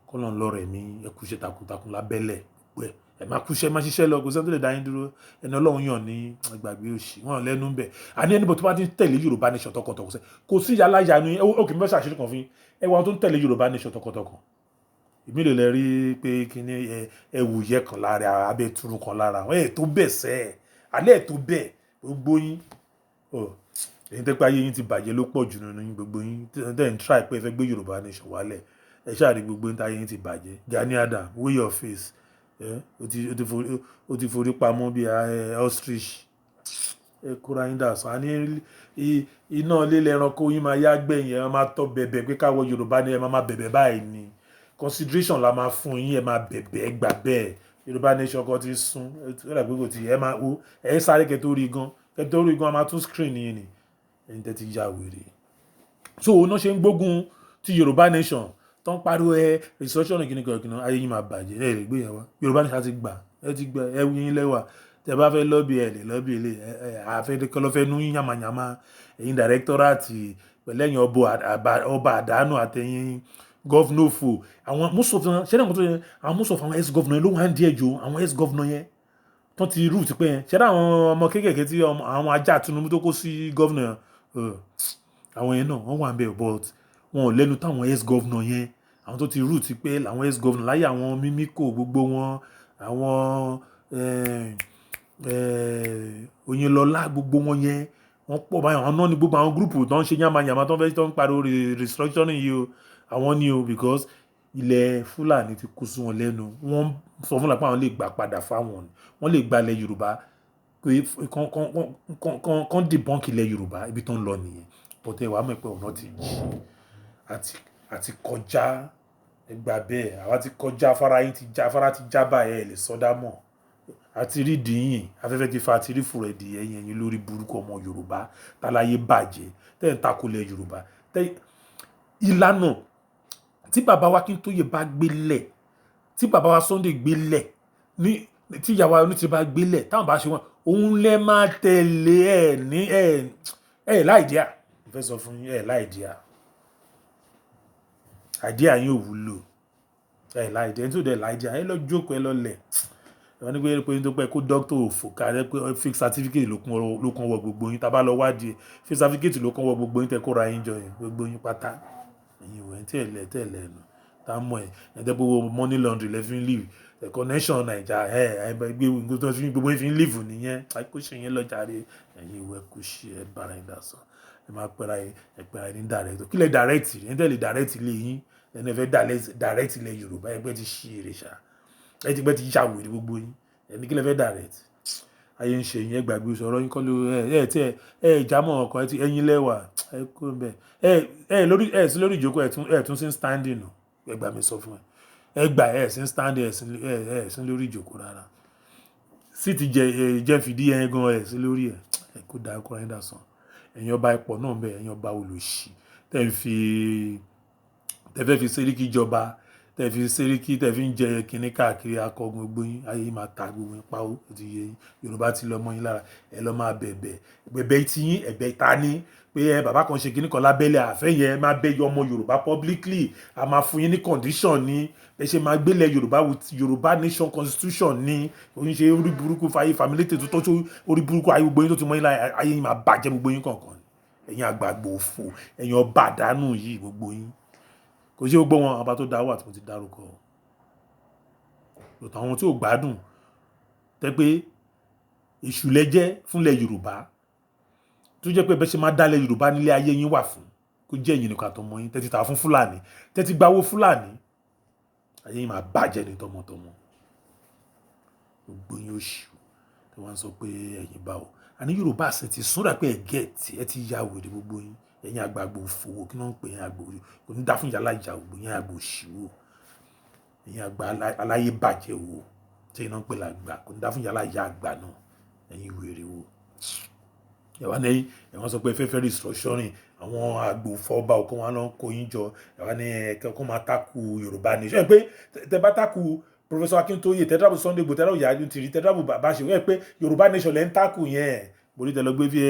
kọ́lọ́n lọ́rọ̀ ẹ̀mí ẹ̀kúṣẹ́ takuntakun lábẹ́lẹ̀ pẹ́ ẹ máa kúṣẹ́ máa ṣiṣẹ́ lọ kò sẹ́ni tó lè dá yín dúró ẹni Ọlọ́run yàn ní gbàgbé òṣì wọn lẹ́nu ń bẹ̀ àní ẹni bọ̀ tó bá ti ń tẹ̀lé Yorùbá nation tọkàntọkàn sẹ́ kò sí yàrá yanu òkè mi fẹ́ ṣàṣírí kan fún yín ẹ wọ́n tó ń tẹ̀lé Yorùbá nation tọkàntọkàn èmi lè rí pé kíní ẹwù yẹ kan lára abẹ́ túrú kan lára wọn ẹ̀ tó bẹ̀ sẹ́ alẹ́ ẹ̀ tó bẹ̀ gbogbo yín èyí tẹ́ pé ayé yín ti bàjẹ́ ló pọ̀ jù nínú yín gbogbo yín tẹ́ ń try pé ẹ fẹ́ gbé Yorùbá nation wálẹ̀ ẹ ṣáà rí gbogbo yín táyé yín ti bàjẹ́ Gani Adams way your face ó ti forí pamọ́ bí ostrich ẹ kóra yín dà sọ àní iná lílẹ̀ ẹranko yín máa yá gbẹ̀yìn ẹ máa tọ́ bẹ̀bẹ̀ pé káwọ Yorùbá ni ẹ máa bẹ̀bẹ̀ báyìí ni consideration la máa fún yín ẹ máa bẹ̀bẹ̀ ẹ gbà bẹ́ẹ̀ Yorùbá nation kan ti sún ẹ rà pé kò tí ẹ máa wo ẹ sáré kẹtó rí gan a máa tún screen yín ni ẹni tẹ́ ti ya wèrè so òun náà ṣe ń gbógun ti Yorùbá nation tó ń pariwo restructuring kìnnìkan ayé yín máa bàjẹ́ ẹ lè gbé yẹn wá Yorùbá nation ti gbà ẹ ti gbà ẹ yín lẹ́wà tẹ́ bá fẹ́ lọ́bì ẹ lè lọ́bì ilé àfẹ́dẹ́kọ́lọ́fẹ́ nú yín yàmàyàmà ẹ̀yin directorate pẹ̀lú ẹ̀yin ọba àdánù àtẹ̀yìn gọ́vnọ̀ fò àwọn most of them ṣẹ́dá àwọn tó yẹn àwọn most of àwọn ex-governor yẹn ló wà ń díẹ̀ jù àwọn ex-governor yẹn tó ti rú ti pẹ́ yẹn ṣẹ́dá àwọn ọmọ kéékèèké tí àwọn ajá Tinubu tó kó sí gọ́vnọ̀ yẹn àwọn yẹn náà wọ́n wà ń bẹ̀ but wọn ò lẹ́nu táwọn ex-governor yẹn àwọn tó ti rú ti pẹ́ àwọn ex-governor láyé àwọn mímíkò gbogbo wọn àwọn Oyinlọ́lá gbogbo wọn yẹn wọ́n pọ̀ báyìí àwọn náà ní gbogbo àwọn gúrùpù tó ń ṣe yàmàyàmà tó ń pariwo restructuring yìí o àwọn ni o because ilẹ̀ Fúlàní ti kú sí wọn lẹ́nu wọ́n sọ fún lápá àwọn lè gbà padà fáwọn wọ́n lè gbalẹ̀ Yorùbá pé kán debunk ilẹ̀ Yorùbá ibi tó ń lọ nìyẹn bọ́tẹ́ wàá mọ̀ pé ọ̀nà ti jí àti kọjá ẹgbà bẹ́ẹ̀ àwa ti kọjá afárá ti já báyẹ̀ lè sọdá mọ́ àti rí dìíyìn afẹ́fẹ́ ti fa àti rí fùrẹ̀ dì ẹ̀yìn lórí burúkú ọmọ Yorùbá táláyé bàjẹ́ tẹ́ ń takolẹ̀ Yorùbá ìlànà tí bàbá wa Akíntóyè bá gbélẹ̀ tí bàbá wa Sunday gbélẹ̀ ní tí ìyàwó Onítìrí bá gbélẹ̀ táwọn bá ṣe wọn òun lẹ máa tẹ̀lé ẹ̀ ní ẹ̀ láìdíà ìfẹ́ sọ fún yín ẹ̀ láìdíà àìdíà yín ò wúlò ẹ̀ láìdíà ẹni tó dẹ̀ láìdíà ẹ lọ jókòó ẹ lọ lẹ̀ wọ́n ní pé tó pẹ́ kó dókítà òfò kárẹ́ pé fake certificate ló kàn wọ gbogbo yín tá bá lọ wádìí fake certificate ló kàn wọ gbogbo yín tẹ́ kóra yín jọ yín gbogbo yín pátá ẹ̀yin ìwẹ̀ tẹ̀lẹ̀ nù tá a mọ̀ ẹ̀ ẹ̀dẹ́ gbogbo money laundry lẹ́ fi ń live connection naija gbogbo yín fi ń live nìyẹn àìkóṣe yẹn lọ́jàre ẹ̀yin ìwẹ̀ kò ṣe ẹ̀ bára ẹ̀ dà sàn ẹ̀ máa pẹ́ra ẹ̀ ní direct kí lẹ̀ direct ẹ̀ tẹ̀lé direct ilé yín ẹni fẹ́ direct ilẹ̀ Yorùbá ẹgbẹ́ ti ṣí èrè ṣá ẹ ti gbẹ́ ti yà wèrè gbogbo yín ẹni kí lẹ fẹ́ direct ayé ń ṣe yẹn gbàgbé sọ̀rọ̀ yín kọ́ ló ìjámọ̀ ọkàn ẹ̀yin lẹ́wà ẹ kó bẹ́ẹ̀ sí lórí ìjókòó ẹ̀ tún sí standing ẹ gbà mí sọ fún ẹ gbà sí standing ẹ̀ sí lórí ìjókòó rárá sí ti jẹ́ fìdí ẹ̀ gan ẹ̀ sí lórí ẹ̀ kó dá ọkọ̀ ẹ̀dá sàn ẹ̀yin ọba ipò náà bẹ́ẹ̀ ẹ̀yin ọba olòṣì tẹ́ fẹ́ fi Sẹ́ríkì jọba tẹ́ fi Sẹ́ríkì tẹ́ fi ń jẹ kínní káàkiri akọgun gbogbo yín ayé yín máa ta gbogbo yín pawó ti yé yín Yorùbá ti lọ mọ́ yín lára ẹ lọ máa bẹ̀bẹ̀ tí yín ẹ̀bẹ̀ ta ní pé bàbá kan ṣe kínní kan lábẹ́lẹ̀ àfẹ́yẹ ẹ máa bẹ ọmọ Yorùbá publicly a máa fún yín ní condition ní ẹ ṣe máa gbélé Yorùbá with Yorùbá nation constitution ní oyin ṣe orí burúkú fàyè family tó tọ́jú orí burúkú ayé gbogbo yín tó ti mọ́ yín lára ayé yín máa bàjẹ́ gbogbo yín kọ̀ọ̀kan ẹ̀yin àgbàgbò òfò ẹ̀yin ọba àdánù yìí gbogbo yín kò ṣe gbogbo wọn ọba tó dá wà tí mo ti dárúkọ lọ́tọ̀ àwọn tí ò gbádùn tẹ́ pé èṣù lẹ́jẹ́ fúnlẹ̀ Yorùbá tó jẹ́ pé bẹ́ẹ̀ ṣe máa dálẹ̀ Yorùbá nílé ayé yín wà fún kó jẹ́ ẹ̀yin nìkan àtọmọ yín tẹ́tí ta fún Fúlàní tẹ́tí gbawó Fúlàní ayé yín máa bàjẹ́ ní tọmọtọmọ gbogbo yín ó ṣù tí wọ́n sọ pé ẹ̀yin bá o àní Yorùbá sì ti súnra pé ẹ̀gẹ́ẹ̀tì ẹ ti ya wèrè gbogbo yín ẹ̀yin àgbàgbò òfòwò kí wọ́n ń pè ẹ̀yin àgbò kò ní dá fún yàrá ìjà gbogbo yín àgbò òṣìwò ẹ̀yin àgbà aláyé bàjẹ́ wo tí iná ń pè lágbà kò ní dá fún yàrá ìyá àgbà náà ẹ̀yin wèrè wo ẹ̀wá ní ẹ̀wọ̀n sọ pé fẹ́fẹ́ restructuring àwọn àgbò fọba ọkọ wọn lọ kó yín jọ ẹ̀wá ní ẹ̀kọ́ máa tákù Yorùbá nation pé tẹ bá tákù Professor Akintoye tẹ́tàbù Sunday Igboho tẹ́tàbù Yàyà Tìrì tẹ́tàbù bàbá ṣe wẹ́ pé Yorùbá nation lẹ́ ń tákù yẹn borí tẹ́lọ gbé fi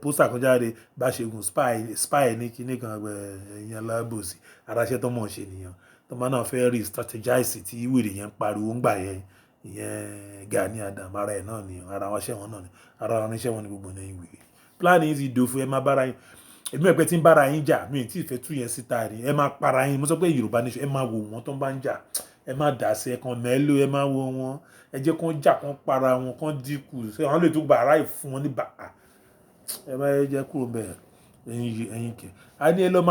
pósítà kan jáde bá ṣẹ́gun spy ní kíní kan ẹ̀yìn alábòsí aráṣẹ́ tó mọ̀ ṣe nìyẹn tó máa náà fẹ́ rí strategize tí wèrè yẹn pariwo ń gbà yẹn ìyẹn Gani Adam ara ẹ̀ náà nìyẹn ara wọn ṣẹ́ wọn náà ni ara wọn níṣẹ́ wọn ní gbogbo náà ìwé plan yìí ti dòfo ẹ máa bára yín èmi ẹ̀pẹ́ tí ń bára yín jà mi ì tí ì fẹ́ tú yẹn síta rí ẹ máa para yín mo sọ pé Yorùbá nation ẹ máa wò wọ́n tó ń bá ń jà ẹ má dà sí ẹ kan mẹ́lò ẹ má wo wọn ẹ jẹ́ kán jà kán para wọn kán dínkù ṣé àwọn lè tó gba ara ìfún wọn ní bàá ẹ má jẹ́ kúrò bẹ́ẹ̀ ẹ̀yin kẹ̀ á ní ẹ lọ́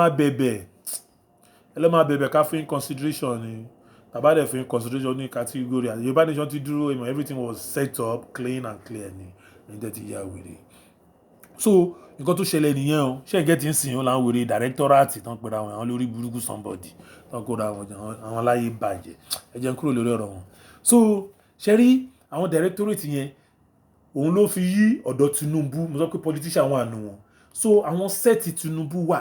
máa bẹ̀bẹ̀ ká fún consideration ni tàbá dẹ̀ fún consideration ní category Yorùbá nation ti dúró ìmọ̀ everything was set up clean and clear ni ẹ̀yin tẹ́ ti yá wèrè so nǹkan tó ṣẹlẹ̀ nìyẹn o ṣé ẹ̀gẹ́ ti ń sìn wọn láwọn wèrè directorate tán pera wọn àwọn lórí burúkú somebody tán kóra wọn àwọn aláyé bàjẹ́ ẹ jẹ́ n kúrò lórí ọ̀rọ̀ wọn so ṣe rí àwọn directorate yẹn òun ló fi yí ọ̀dọ̀ Tinubu mo sọ pé politician wà nù wọn so àwọn sẹ́ẹ̀tì Tinubu wà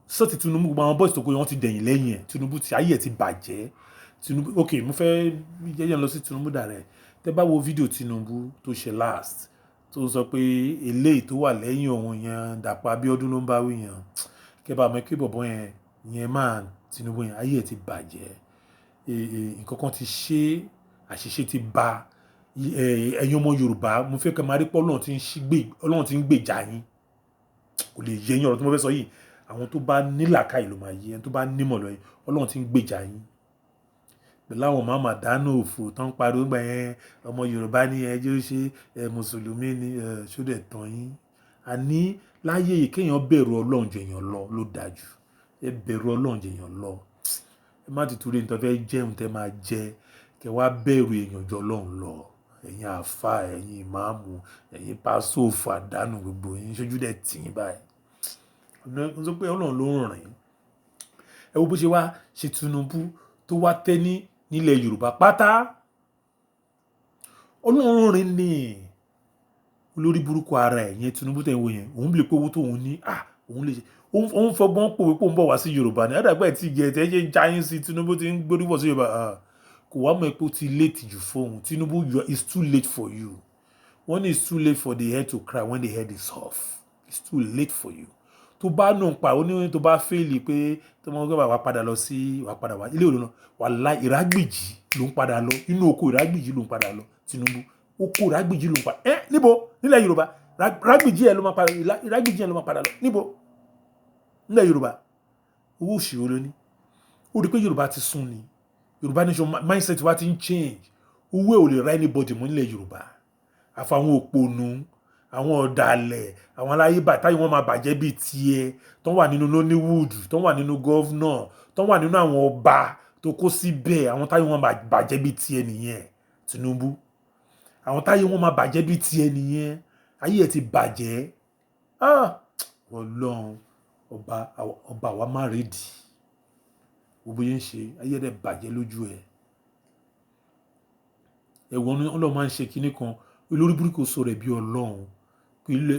sẹ́ẹ̀tì Tinubu gbogbo àwọn boys tó kó wọn ti dẹ̀yìn lẹ́yìn ẹ̀ Tinubu ti ayé ẹ̀ ti bàjẹ́ Tinubu ok mo fẹ́ jẹ́jẹ́ lọ sí Tinubu dàrẹ́ tẹ́ bá wo fídíò Tinubu tó ṣe last tó sọ pé eléyìí tó wà lẹ́yìn òun yẹn Dàpọ̀ Abíọ́dún ló ń bá wí yẹn kẹba àmọ́ kí bọ̀bọ̀ yẹn máa Tinubu yẹn ayé ẹ̀ ti bàjẹ́ nǹkan kan ti ṣe àṣìṣe ti ba ẹ̀yin ọmọ Yorùbá mo fẹ́ kẹ́ máa rí pé Ọlọ́run ti ń gbèjà yín kò lè yé yín ọ̀rọ̀ tí mo fẹ́ sọ yìí àwọn tó bá nílàkàyè ló máa yé ẹni tó bá nímọ̀ lọ́yìn Ọlọ́run ti ń gbèjà yín pẹ̀lú àwọn máma dáná òfò tán pariwo gbà yẹn ọmọ Yorùbá ní ẹjọ́ ṣe mùsùlùmí ní ṣódẹ̀ tán yín àní láyé yìí kéèyàn bẹ̀rù Ọlọ́run jẹ̀yàn lọ ló dájú ẹ bẹ̀rù Ọlọ́run jẹ̀yàn lọ ẹ má ti torí nítorí fẹ́ jẹun tẹ́ máa jẹ kẹ wá bẹ̀rù èèyàn jọ Ọlọ́run lọ ẹ̀yin àfa ẹ̀yin ìmáàmù ẹ̀yin pásóòfù àdánù gbogbo yín ṣojú dẹ̀ tì yín báyìí ọ̀nà sọ pé Ọlọ́run ló ń rìn ẹ wo bó ṣe wá ṣe Tinubu tó wá tẹ́ nílẹ̀ Yorùbá pátá Ọlọ́run rìn ní olórí burúkú ara ẹ̀ yẹn Tinubu tẹ̀ ń wo yẹn òun lè pé owó tóun ní òun lè ṣe òun fọgbọ́n pòwe pò ń bọ̀ wá sí Yorùbá ní àdàgbà ẹ̀ tí gẹ̀ ẹ̀ ṣe ń jáyín sí Tinubu ti ń gbórí bọ̀ sí Yorùbá kò wá mọ̀ pé ó ti late jù fóun Tinubu it's too late for you one is too late for the head to cry when the head is off it's too late for you tó bá nù pa oníwèé tó bá fẹ́ẹ̀lì pé tó mọ̀ pé wàá padà lọ sí wàá padà wá ilé òun náà wàláhì ìrágbìjì ló ń padà lọ inú oko ìrágbìjì ló ń padà lọ Tinubu oko ìrágbìjì ló ń padà níbo nílẹ̀ Yorùbá ìrágbìjì ẹ̀ ló máa padà lọ níbo nílẹ̀ Yorùbá owó òṣìwò ló ní ó rí pé Yorùbá ti sún ni Yorùbá nation mindset wa ti ń change owó ẹ̀ ò lè ra anybody mọ́ nílẹ̀ Yorùbá àfàwọn òpònú àwọn ọ̀dàlẹ̀ àwọn aláyé bàtáyé wọn máa bàjẹ́ bíi tiẹ̀ tó wà nínú Nollywood tó wà nínú gọ́vnọ̀ tó wà nínú àwọn ọba tó kó síbẹ̀ àwọn táyé wọn máa bàjẹ́ bíi tiẹ̀ nìyẹn Tinubu àwọn táyé wọn máa bàjẹ́ bíi tiẹ̀ nìyẹn ayé ẹ̀ ti bàjẹ́ Ọlọ́run ọba wa má rédì gbogbo yẹn ń ṣe ayé ẹ̀ bàjẹ́ lójú ẹ̀ ẹ̀wọ̀n Ọlọ́run máa ń ṣe kinní kan olórí burúkú sọ rẹ̀ bí Ọlọ́run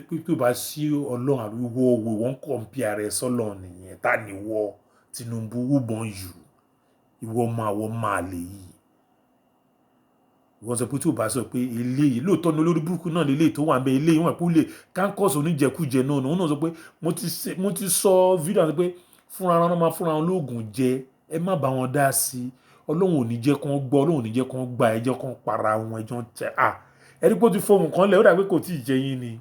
pé tó bá sí Ọlọ́run àríwó owó wọn kọ̀ǹpìà rẹ̀ sọ́lọ́run nìyẹn ta ni wọ́ Tinubu who born you ìwọ máa lè yìí wọ́n sọ pé tí ò bá sọ pé eléyìí lóòótọ́ ní olórí burúkú náà lélẹ́yìí tó wà ń bẹ eléyìí wọ́n pé ó lè kánkọ́ọ̀sì oníjẹkújẹ náà òun náà sọ pé mo ti sọ fídíò àti pé fúnra wọn máa fúnra wọn lóògùn jẹ ẹ má bá wọn dá sí i ọlọ́run ò ní jẹ́ kán gbọ́ ọlọ́run ò ní jẹ́ kán gbà ẹjọ́ kán para wọn ẹjọ́ tẹ ẹni pé ó ti fohùn kan lẹ̀ ó dà pé kò tí ì jẹ yín ni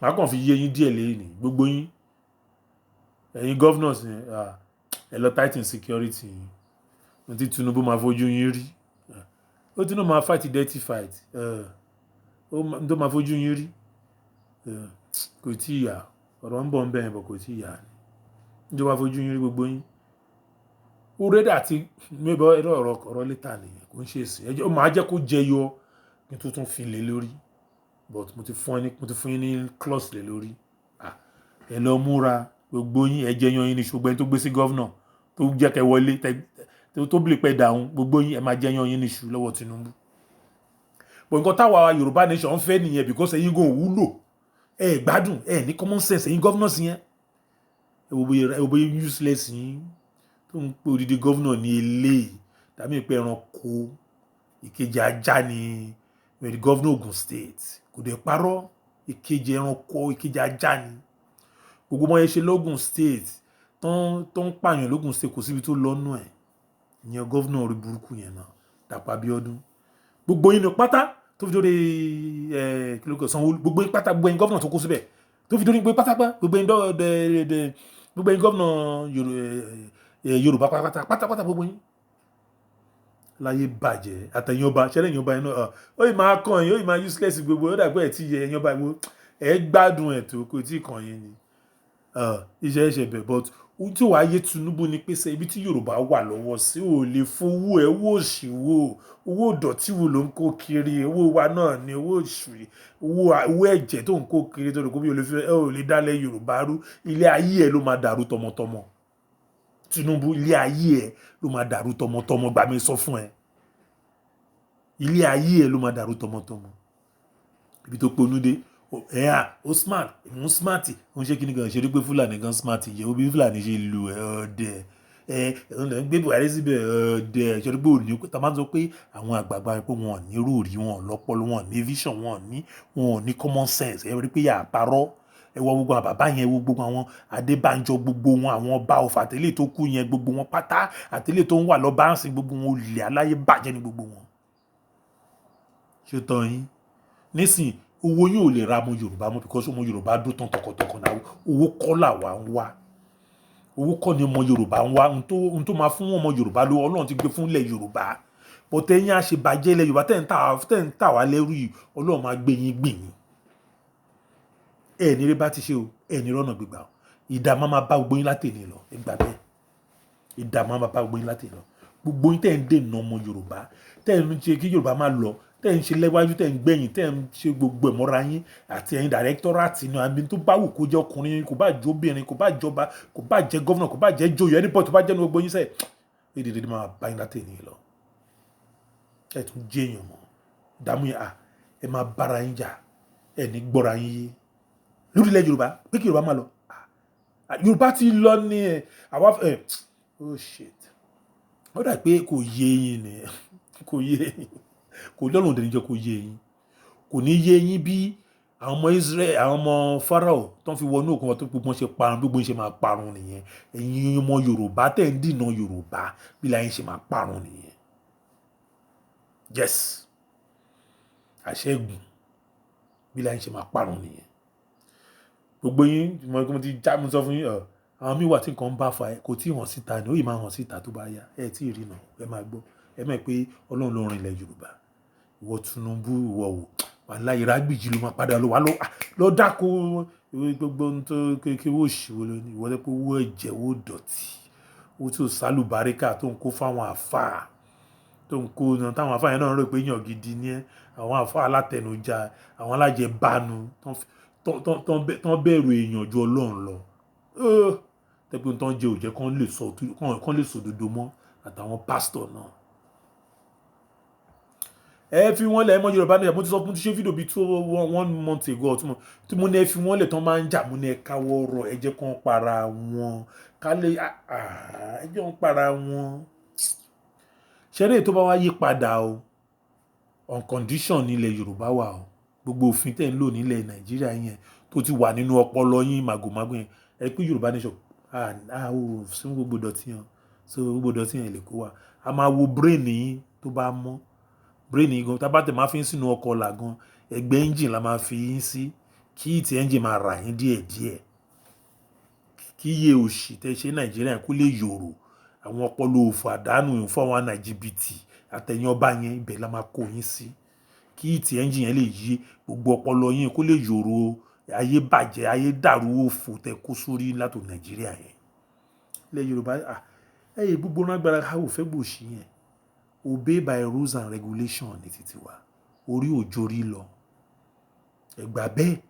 màá kàn fi yé yín díẹ̀ lẹ́yìn gbogbo yín ẹ̀yin governors ẹ lọ tighten security yín mo ti Tinubu máa fojú yín rí ó ti náà máa fight dirty fight ó tó máa fojú yín rí kò tí ì yà ọ̀rọ̀ ń bọ̀ ń bẹ̀yìn bọ̀ kò tí ì yà ni tó máa fojú yín rí gbogbo yín ó rédà àti mébọ̀ ẹ̀rọ ọ̀rọ̀ létà nìyẹn kò ń ṣe èsì ẹjọ́ máa jẹ́ kó jẹyọ kí n tó tún fi lé lórí but mo ti fún yín ní clause lé lórí ẹ lọ múra gbogbo yín ẹ jẹ yan yín ní ṣùgbọ́n ẹni tó gbé sí gọ́vnà tó jẹ́ kẹ́ wọlé tó bìlì pẹ́ dàrún gbogbo yín ẹ máa jẹ yan yín ní ṣù lọ́wọ́ Tinubu but nǹkan táwa Yorùbá nation ń fẹ́ nìyẹn because ẹ̀yin gan wúlò ẹ gbádùn ẹ ní common sense ẹ̀yin governors yẹn ẹ wo bóyá useless yín tó ń pè odidi governor ní eléyìí tàbí ìpẹ́ ẹranko ìkejì ajá ni the governor Ogun State kò dé parọ́ ìkejì ẹranko ìkejì ajá ni gbogbo ọmọ yẹn ṣe lọ́gùn State tó ń pààyàn lọ́gùn State kò síbi tó lọ́nà ẹ̀ ìyẹn governor orí burúkú yẹn náà Dàpọ̀ Abíọ́dún gbogbo yín ní pátá tó fi dórí kílókè Sanwó-Olú gbogbo yín pátá gbogbo yín governor tó kó síbẹ̀ tó fi dórí gbogbo pátápá gbogbo yín governor Yorùbá pátápátá gbogbo yín láyé bàjẹ́ àtẹ̀yìn ọba ṣẹlẹ̀ ẹ̀yìn ọba yẹn náà ó yìí máa kàn yín ó yìí máa useless gbogbo ó dàgbọ́ ẹ̀ tí yẹ ẹ̀yìn ọba yẹn ẹ̀ gbádùn ẹ̀ tó kò tí ì kàn yín ni iṣẹ́ ẹ̀ṣẹ̀ bẹ̀ but ohun tí wàá yé Tinubu ni pé ibi tí Yorùbá wà lọ́wọ́ sí ò lè fowó ẹ̀ owó òṣì wo owó ìdọ̀tí wo ló ń kó kiri owó wa náà ni owó òṣì owó ẹ̀jẹ̀ tó ń kó kiri tó lè kó bí ò lè dálẹ̀ Yorùbá rú ilé ayé ẹ̀ ló máa dàrú tọmọtọmọ Tinubu ilé ayé ẹ̀ ló máa dàrú tọmọtọmọ gbà mí sọ fún ẹ ilé ayé ẹ̀ ló máa dàrú tọmọtọmọ ibi tó ponú dé ó smart òun smart òun ṣe kí ni gan ṣe rí pé Fúlàní gan smart yẹ ó bí Fúlàní ṣe lu ọdẹ gbé Buhari síbẹ̀ ọdẹ ṣe rí pé òní tá a máa ń sọ pé àwọn àgbààgbà pé wọn ò ní rúùrí wọn ò lọ́pọlọ wọn ò ní vision wọn ò ní common sense ẹ rí pé yà á parọ́ ẹ wọ gbogbo àwọn bàbá yẹn gbogbo àwọn Adébánjọ gbogbo wọn àwọn ọba ọ̀fà àtẹlẹ tó kú yẹn gbogbo wọn pátá àtẹlẹ tó ń wà lọ báǹsì gbogbo wọn olè aláyé bàjẹ́ ní gbogbo wọn ṣe tán yín nísìn owó yóò lè ra ọmọ Yorùbá mọ́ because ọmọ Yorùbá dó tán tọkàntọkàn náà owó kọ́ làwa ń wá owó kọ́ ni ọmọ Yorùbá ń wá ohun tó máa fún ọmọ Yorùbá ló Ọlọ́run ti gbé fún ilẹ̀ Yorùbá bọ́tẹ́ yín àṣebàjẹ́ ilẹ̀ Yorùbá tẹ̀ ń tà wá lẹ́rú yìí Ọlọ́run máa gbé yín gbìn yín ẹ̀ ní rí bá ti ṣe o ẹ̀ ní rọ́nà gbígbà o ìdààmú máa bá gbogbo yín látẹ̀lé lọ ẹ gbà bẹ́ẹ̀ ìdààmú máa bá gbogbo yín látẹ̀lé lọ gbogbo yín tẹ̀ ń dènà ọmọ Yorùbá tẹ̀ ń ṣe kí Yorùbá máa lọ tẹ́ ń ṣe lẹ́wájú tẹ́ ń gbẹ̀yìn tẹ́ ń ṣe gbogbo ẹ̀mọ́ra yín àti ẹ̀yin dàrẹ́kítọ́rátì ní àbí tó bá wù kó jẹ́ ọkùnrin kò bá jẹ́ obìnrin kò bá jọba kò bá jẹ́ gọ́vnà kò bá jẹ́ joyè ẹni pọ̀ tó bá jẹ́ ní gbogbo yín sẹ́ẹ̀ èdè máa bá yín látẹ̀ ní lọ ẹ̀ tún jẹ́ èèyàn mọ́ dààmú yẹn ẹ máa bára yín jà ẹ̀ ní gbọ́ra yín yé lórílẹ̀ Yorùbá pé kí Yorùbá máa lọ Yorùbá ti lọ ní àwa oh shit ó dà pé kò yé yín ni kò yé yín kò lọ́rùn òde níjọ́ kò yé yín kò ní yé yín bí àwọn ọmọ Israel àwọn ọmọ Pharaoh tó ń fi wọnú òkun wọn tó gbogbo ṣe parun gbogbo ṣe máa parun nìyẹn ẹ̀yin ọmọ Yorùbá tẹ̀ ń dìnà Yorùbá bí láyé ṣe máa parun nìyẹn yes àṣẹ́gun bí láyé ṣe máa parun nìyẹn gbogbo yín mo ti já mo sọ fún yín àwọn míì wà tí nǹkan ń bá fa ẹ kò tí ì hàn síta ni ó yìí máa hàn síta tó bá yá ẹ tí ì rí nà ẹ máa gbọ́ ẹ mọ̀ pé Ọlọ́run ló rin ilẹ̀ Yorùbá ìwọ Tinubu ìwọ wò wàhálà ìrágbìjì ló máa padà lọ wà lọ dáko gbogbo ohun tó kékeré owó òṣìwò lónìí ìwọ lẹ́pẹ́ owó ẹ̀jẹ̀ owó dọ̀tí owó tí ò sálùbáríkà tó ń kó fáwọn àfáà tó ń kó náà táwọn àfáà yẹn náà rò pé èèyàn gidi ni ẹ àwọn àfáà alátẹnujá àwọn alájẹbánu tán bẹ̀rù èèyàn ju Ọlọ́run lọ tẹ́pẹ́ tán jẹ́ òjẹ́ kán lè sọ òdodo mọ́ àtàwọn pásítọ̀ náà ẹ fi wọ́n lẹ̀ ẹ mọ́ Yorùbá náà mo ti sọ fún ti ṣe fídíò bíi 1 month ago tí mo ní ẹ fi wọ́n lẹ̀ tán máa ń jà mo ní ẹ káwọ́ rọ̀ ẹ jẹ́ kán para wọn ká lè ẹ jẹ́ kán para wọn ṣẹ́rẹ́ tó bá wá yí padà o on condition nílẹ̀ Yorùbá wà o gbogbo òfin tẹ̀ ń lò nílẹ̀ Nàìjíríà yẹn tó ti wà nínú ọpọlọ yín màgòmágó yẹn ẹ pé Yorùbá nation ò sí gbogbo dọ̀tí yẹn so gbogbo dọ̀tí yẹn lè kó wa a máa wo brain yín tó bá mọ́ brain yín gan tá bá tẹ̀ máa fi ń sínú ọkọ̀ là gan ẹgbẹ́ engine la máa fi yín sí kí ìtì engine máa rà yín díẹ̀díẹ̀ kí iye òṣì tẹ́ ṣe Nàìjíríà kó lè yòrò àwọn ọpọlọ òfò àdánù fún àwọn nàìjíríà àtẹ̀yìn ọba yẹn ibẹ̀ la máa kó yín sí kí ìtì engine yẹn lè yí gbogbo ọpọlọ yín kó lè yòrò ayé bàjẹ́ ayé dàrú òfò tẹ́ kó sórí látò Nàìjíríà yẹn ilẹ̀ Yorùbá ẹ̀yẹ gbogbo lágbára a ò fẹ́ gbòòṣì yẹn obey by rules and regulations ní títí wa orí òjòrí lọ ẹgbà bẹ́ẹ̀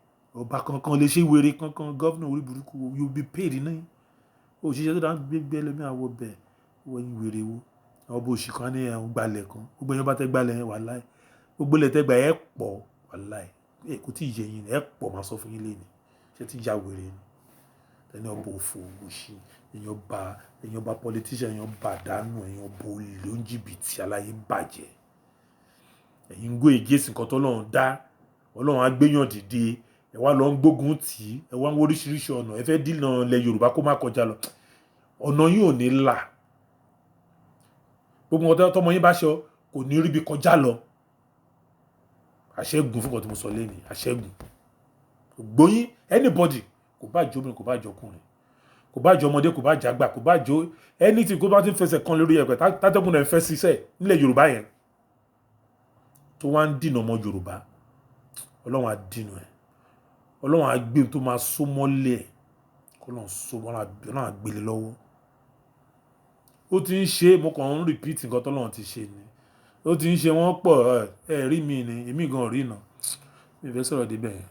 ọba kankan lè ṣe wèrè kankan gọ́vnà orí burúkú you be paid ní òṣìṣẹ́ tó dáa gbégbé ẹlẹ́mí àwọ̀ bẹ́ẹ̀ wọ́n wèrè wo àwọn ọba òṣì kan ní ẹ̀hún gbalẹ̀ kan gbogbo ẹ̀yán bá tẹ́ gbalẹ̀ yẹn wàláì gbogbo ilẹ̀ tẹ́ gbà ẹ̀ pọ̀ wàláì kò tí ì yẹ yín ẹ̀ pọ̀ máa sọ fún yín lẹ́nu ṣé tí ya wèrè ni ẹni ọba òfò òṣì èèyàn ọba politician èèyàn ọba àdánù èèyàn ọba olè oúnjìbìtì aláyé bàjẹ́ ẹ̀yin ń gbé ègésì nǹkan tó lọ́run dá ọlọ́run á gbéyàn dìde ẹ wá lọ ń gbógun tì í ẹ wá ń wo oríṣiríṣi ọ̀nà ẹ fẹ́ dínà ilẹ̀ Yorùbá kó má kọjá lọ ọ̀nà yìí ò ní là gbogbo nǹkan tọmọ yín bá ṣọ kò ní ríbi kọjá lọ àṣẹ́gun fún nǹkan tí mo sọ lẹ́nu àṣẹ́gun gbóyín anybody kò bá jọ obìnrin kò bá jọ ọkùnrin kò bá jọ ọmọdé kò bá jẹ àgbà kò bá jọ anything kó bá ti ń fẹsẹ̀ kan lórí ẹ̀pẹ̀ tátẹ́gùn náà fẹ́ ṣiṣẹ́ nílẹ̀ Yorùbá yẹn tó wá ń dìnà ọmọ Yorùbá ọlọ́run á dìnà ẹ̀ ọlọ́run á gbé tó máa só mọ́lẹ̀ ọlọ́run á gbélé lọ́wọ́ ó ti ń ṣe mo kàn ń repeat nǹkan tọ́lọ́run ti ṣe ni ó ti ń ṣe wọ́n pọ̀ ẹ̀ rí mi ni èmi gan rí nà mi fẹ́ sọ̀rọ̀ débẹ̀ yẹn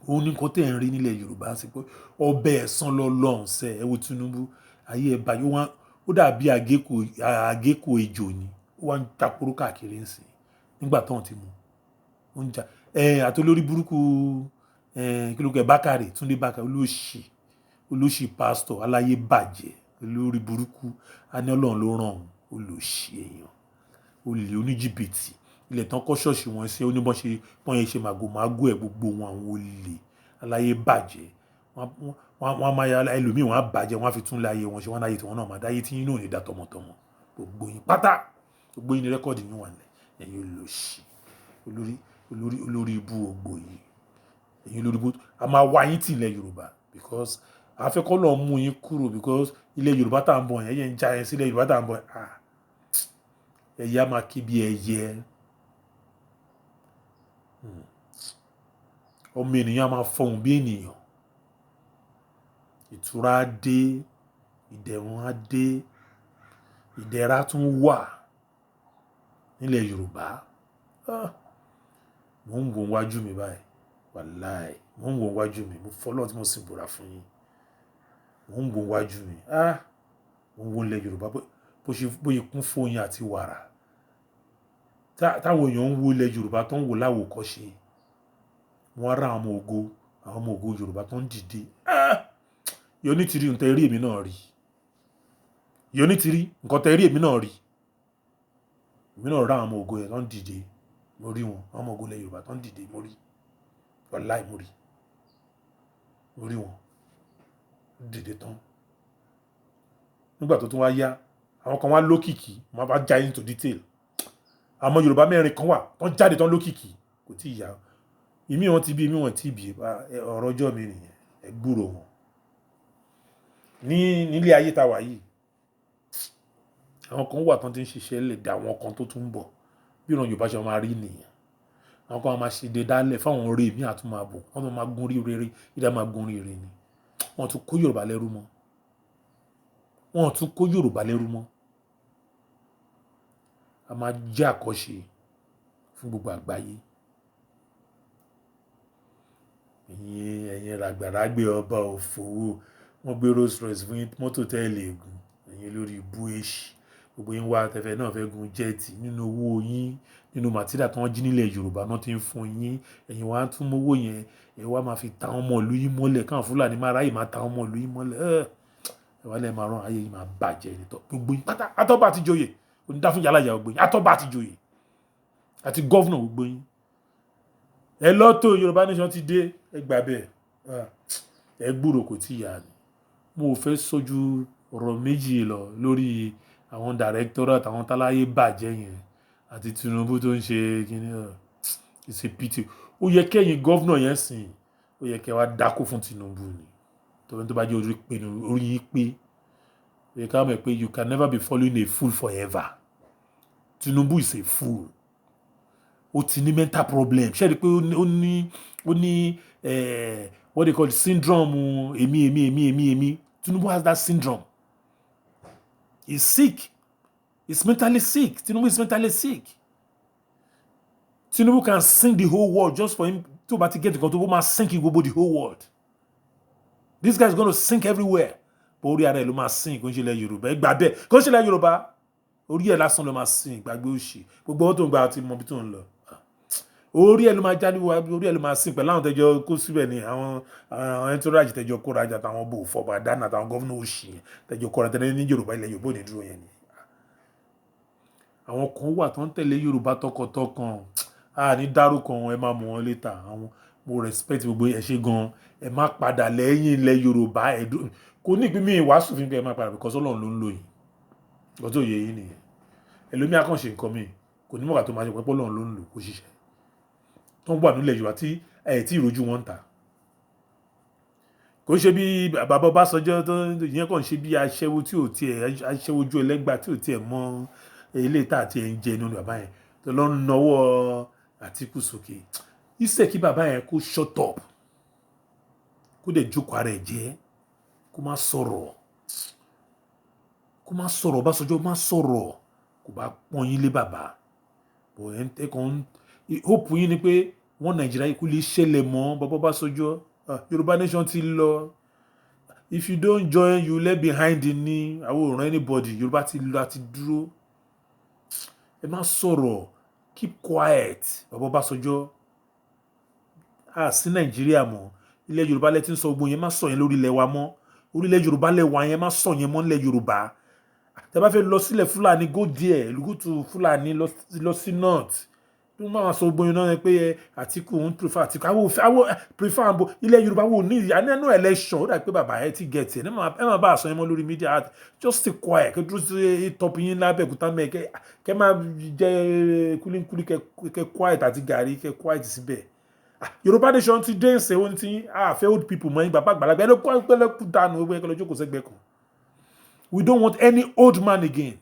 òun ní nǹkan tẹ̀ ń rí nílẹ̀ Yorùbá sí pé ọbẹ̀ ẹ̀sán lọ́lọ́run sẹ́ ẹ wo Tinubu ayé ẹ̀ báyìí ó dàbí àgékò ejò ni ó wá ń takoro káàkiri ń sìn nígbà tóun ti mú ó ń jà àti olórí burúkú kílókè Bákàrè Túndé Bákàrè olóṣì pásítọ̀ aláyé bàjẹ́ olórí burúkú a ní Ọlọ́run ló ràn olóṣì èèyàn olè oníjìbìtì ilẹ̀ tán kọ́ ṣọ́ọ̀ṣì wọn ṣe oníbọn ṣe wọ́n yẹn ṣe màgòmágó ẹ̀ gbogbo wọn àwọn olè aláyé bàjẹ́ wọ́n máa ya ẹlòmíì wọ́n á bàjẹ́ wọ́n á fi tún láyé wọn ṣe wọ́n láyé tí wọ́n náà máa dáyé tí yín náà ní dá tọmọtọmọ gbogbo yín pátá gbogbo yín ní rẹ́kọ̀dì yín wà nílẹ̀ ẹ̀yin olóṣì olórí ibú ògbò yìí ẹ̀yin olórí ibú a máa wá yín tì ilẹ̀ Yorùbá because àfẹ́kọ́ lọ́ọ́ mú yín kúrò because ilẹ̀ Yorùbá tá à ń bọ̀ yẹn ń já yẹn sí ilẹ̀ Yorùbá tá à ń bọ̀ ẹ̀yà máa kí bí ẹyẹ ọmọ ènìyàn máa fọhùn bí ènìyàn ìtura á dé ìdẹ̀rùn á dé ìdẹ̀ra tún wà nílẹ̀ Yorùbá mò ń wo wájú mi báyìí wàláì mò ń wo wájú mi mo fọlọ́ tí mo sì búra fún yín mò ń wo wájú mi mò ń wo ilẹ̀ Yorùbá bó ṣe kún fóyin àti wàrà táwọn èèyàn ń wo ilẹ̀ Yorùbá tó ń wò láwòkọ́ṣe wọ́n rá àwọn ọmọ ògo Yorùbá tó ń dìde yóò ní tìrí nǹkan tẹ́ rí èmi náà rí yóò ní tìrí nǹkan tẹ́ rí èmi náà rí èmi náà rá àwọn ọmọ ògo yẹn tó ń dìde mo rí wọn àwọn ọmọ ògo ilẹ̀ Yorùbá tó ń dìde mo rí wàláì mo rí wọn dìde tán nígbà tó tún wá yá àwọn kan wá lókìkí wọn bá já into detail àwọn Yorùbá mẹ́rin kan wà tó ń jáde tán lókìkí kò tí ì yá ìmí wọn ti bí ìmí wọn ti bí ọ̀rọ̀ ọjọ́ mi nìyẹn ẹ gbúrò wọn nílé ayé tá wà yìí àwọn kan wà tán ti ń ṣiṣẹ́ lè dá àwọn kan tó tún bọ̀ bí ìran Yorùbá ṣe máa rí nìyẹn àwọn kan máa ṣe dé dálẹ̀ fáwọn ọ̀rẹ́ mi àtúmọ̀ àbò wọ́n tó máa gún rí rere ìdá máa gún rí rere ni wọ́n tún kó Yorùbá lẹ́rú mọ́ a máa jẹ́ àkọ́ṣe fún gbogbo àgbáyé ẹ̀yin ràgbàràgbé ọba òfòwò wọ́n gbé Rolls Royce fún mọ́tò tẹ́lẹ̀ ègún ẹ̀yin lórí ibú èṣì gbogbo yín wá tẹ̀fẹ̀ náà fẹ́ gun jẹ́ẹ̀tì nínú owó yín nínú màtíríà tí wọ́n jí nílẹ̀ Yorùbá náà ti ń fún yín ẹ̀yin wá tún mówó yẹn ẹ̀ wá máa fi ta ọmọ ìlú yín mọ́lẹ̀ káwọn Fúlàní máa ráyè máa ta ọmọ ìlú yín mọ́lẹ̀ ẹ̀ wá lẹ́ẹ̀ máa rán ayé yín máa bàjẹ́ nítọ́ gbogbo yín pátá àtọ́ba àti joyè onídá fún yàrá ìyá gbogbo yín àtọ́ba àti joyè àti gọ́vnà gbogbo yín ẹ lọ́tò Yorùbá nation ti dé ẹ gbà bẹ́ẹ̀ ẹ gbúrò kò tí yà ni mo fẹ́ sọ́jú ọ̀rọ̀ méjì lọ lórí àwọn directorate àwọn táláyé bàjẹ́ yẹn àti Tinubu tó ń ṣe kíní ìṣèpìtì ó yẹ kẹ́yìn gọ́vnà yẹn sìn ó yẹ kẹ́ wá dákó fún Tinubu ni tó bá jẹ́ orí yín pé ó yẹ ká mọ̀ pé you can never be following a fool forever Tinubu is a fool ó ti ní mental problem ṣé ẹ rí i pé ó ní what they call syndrome èmi Tinubu has that syndrome he's sick he's mentally sick Tinubu is mentally sick Tinubu can sink the whole world just for him tó bá ti get nǹkan tó bó máa sink gbogbo the whole world this guy is gonna sink everywhere but orí ara ẹ̀ ló máa sink kò ń ṣe ilẹ̀ Yorùbá ẹ gbà bẹ́ẹ̀ kò ń ṣe ilẹ̀ Yorùbá orí ẹ̀ lásán ló máa sink gbàgbé òṣì gbogbo owó tó ń gba àti mọ ibi tó ń lọ orí ẹ̀ ló máa jáde wá orí ẹ̀ ló máa sink pẹ̀lú àwọn tẹjọ kó síbẹ̀ ni àwọn ẹnitọ́rájì tẹjọ kóra jà táwọn bò fọba dáná àtàwọn gọ́vnà òṣì yẹn tẹjọ kóra tẹlẹ ní Yorùbá ilẹ̀ Yorùbá ò ní dúró yẹn ni àwọn kan wà tó ń tẹ̀lé Yorùbá tọkàntọkàn ní dárúkọ wọn ẹ máa mọ̀ wọn létà àwọn mo respect gbogbo ẹ ṣe gan ẹ má padà lẹ́yìn ilẹ̀ Yorùbá ẹ̀dùn kò ní ìpín mi ìwàásù fi ń kẹ́ ẹ má padà because Ọlọ́run ló ń lò yìí nǹkan tó yẹ yìí nìyẹn ẹlòmí àkànṣe nǹkan mi kò ní mọ̀gà tó máa ṣe pẹ́pọ́ Ọlọ́run ló ń lò kó ṣiṣẹ́ tó ń wà nílẹ̀ Yorùbá tí ẹ̀ tí ìrojú wọn ń ta kò ṣe bí bàbá Ọbásanjọ́ tó yẹn kàn ṣe bí aṣẹ́wó tí ò tiẹ̀ aṣẹ́wó ojú ẹlẹ́gbà tí ò tiẹ̀ mọ ilé ìta àti ẹ̀ ń jẹ nínú bàbá yẹn tó lọ ń nawọ́ Àtíkù sókè ìṣe kí bàbá yẹn kó shut up kó dẹ̀ jókòó ara ẹ̀ jẹ́ kó má sọ̀rọ̀ Ọbásanjọ́ má sọ̀rọ̀ kò bá pọ́n yín lé bàbá bọ̀ ẹ̀ kàn hope yín ni pé wọ́n Nàìjíríà kò lè ṣẹlẹ̀ mọ́ bàbá Ọbásanjọ́ Yorùbá nation ti lọ if you don't join you left behind ní àwòrán anybody Yorùbá ti lọ àti dúró ẹ má sọ̀rọ̀ keep quiet bàbá Ọbásanjọ́ sí Nàìjíríà mọ́ ilẹ̀ Yorùbá lẹ ti ń sọ gbogbo yẹn má sọ yẹn lórí ilẹ̀ wa mọ́ orílẹ̀ Yorùbá lẹ wà yẹn má sọ yẹn mọ́ nílẹ̀ Yorùbá tẹ bá fẹ́ lọ sílẹ̀ Fúlàní go there go to Fúlàní lọ sí north tó máa sọ gbogbo yẹn náà pé Àtíkù ń prefer Àtíkù àwọn prefer àbò ilẹ̀ Yorùbá wò ní ànínú election ó dà pé bàbá ẹ ti get ẹ má bá àṣọ yẹn mọ́ lórí media just stay quiet kẹ dúró sí top yín lábẹ́òkúta mẹ́ kẹ má jẹ́ kúlíkúlí kẹ quiet àti gàrí kẹ quiet síbẹ̀ Yorùbá nation ti dé ṣe ohun tí fẹ́ old people mọ́ yín bàbá àgbàlagbà ẹ ló kọ́ pẹ́lẹ́kù dànù owó ẹ̀kọ́ lọ́jọ́ kò sẹ́gbẹ́ kan we don't want any old man again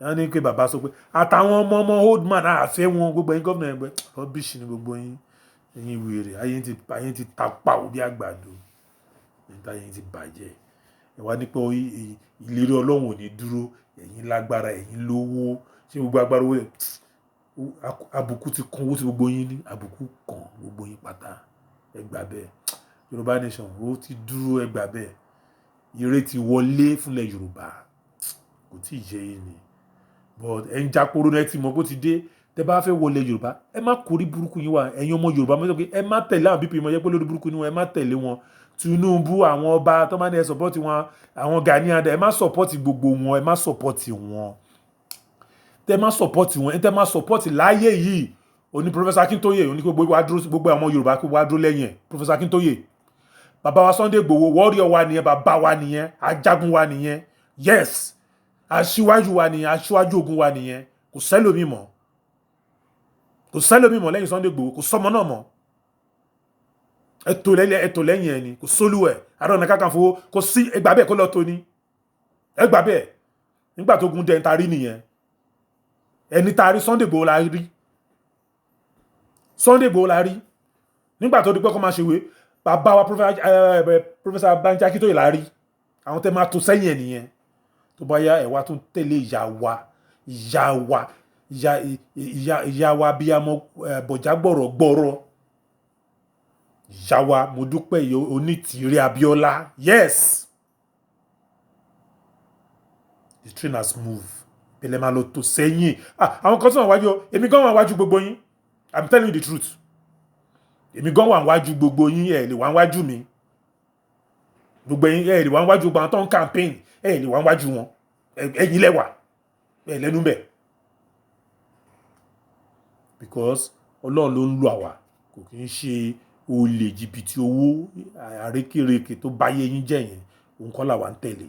wọ́n ní pé bàbá sọ pé àtàwọn ọmọ old man àfẹ́ wọn gbogbo yín gómìnà ẹgbẹ́ rọ́bìṣì ni gbogbo yín ẹ̀yin wèrè ayé ti tapá òbí àgbàdo ayé ti bàjẹ́ ẹ wá ní pé ìlérí Ọlọ́run ò ní dúró ẹ̀yin lágbára ẹ̀yin lówó ṣé gbogbo agbára owó àbùkù ti kún owó tí gbogbo yín ní àbùkù kan gbogbo yín pátá ẹ gbà bẹ́ẹ̀ Yorùbá nation ó ti dúró ẹ gbà bẹ́ẹ̀ ire ti wọlé fúnlẹ̀ Yorùbá kò tí ì yé yín ni but ẹ ń jáporo náà ti mọ bó ti dé tẹ bá fẹ́ wọlé Yorùbá ẹ má kórí burúkú yín wá ẹ̀yin ọmọ Yorùbá mọ́tò pé ẹ má tẹ̀lé àwọn bípí mọ́ yẹ pé lórí burúkú ni wọn ẹ má tẹ̀lé wọn Tinubu àwọn ọba tó máa ní ẹ sọpọ́tì wọn àwọn Gani Adams ẹ má sọpọ́tì gbogbo wọn ẹ má sọpọ́tì wọn tẹ má sọpọ́tì wọn ẹ tẹ má sọpọ́tì láyé yìí òní Professor Akintoye òní gbogbo àwọn Yorùbá kó wá dúró lẹ́yìn ẹ̀ Professor Akintoye bàbá wa Sunday Igboho warrior wa nìyẹn bàbá wa nìyẹn ajagun wa nìyẹn yes aṣíwájú wa nìyẹn aṣíwájú ogun wa nìyẹn kò sẹ́lòmí mọ́ lẹ́yìn Sunday Igboho kò sọmọ náà mọ́ ẹ̀tọ́ lẹ́yìn ẹni kò sólúwẹ̀ Ààrẹ Ọ̀nà Kakanfò kò sí ẹgbà bẹ́ẹ̀ kó lọ tó ní ẹgbà bẹ́ẹ̀ nígbà tó gun dẹ́n tarí nìyẹn ẹni tarí Sunday Igboho la rí nígbà tó di pé kó máa ṣe wé bàbá wa Professor Banji Akintoye la rí àwọn tẹ́ máa tó sẹ́yìn ẹ̀ nìyẹn tó bá yá ẹ̀wà tún tẹ̀lé ìyá wa bí a mọ bọ̀já gbọ̀rọ̀ ìyá wa mo dúpẹ́ Onítìrí Abíọ́lá yes the train has moved pẹ̀lẹ́ máa lọ tó sẹ́yìn àwọn kan tó wà wájú èmi gan wà wájú gbogbo yín I'm telling you the truth èmi gan wà wájú gbogbo yín ẹ̀ lè wá wájú mi gbogbo yín ẹ̀ lè wá wájú gbogbo àwọn tó ń campaign ẹ̀ lè wá wájú wọn ẹ̀yin lẹ́wà ẹ lẹ́nu bẹ̀ because ọlọ́run ló ń lo àwa kò kí ń ṣe olè jìbìtì owó àrékèrèké tó báyé yín jẹ́ yẹn òun kọ́ làwa ń tẹ̀lé.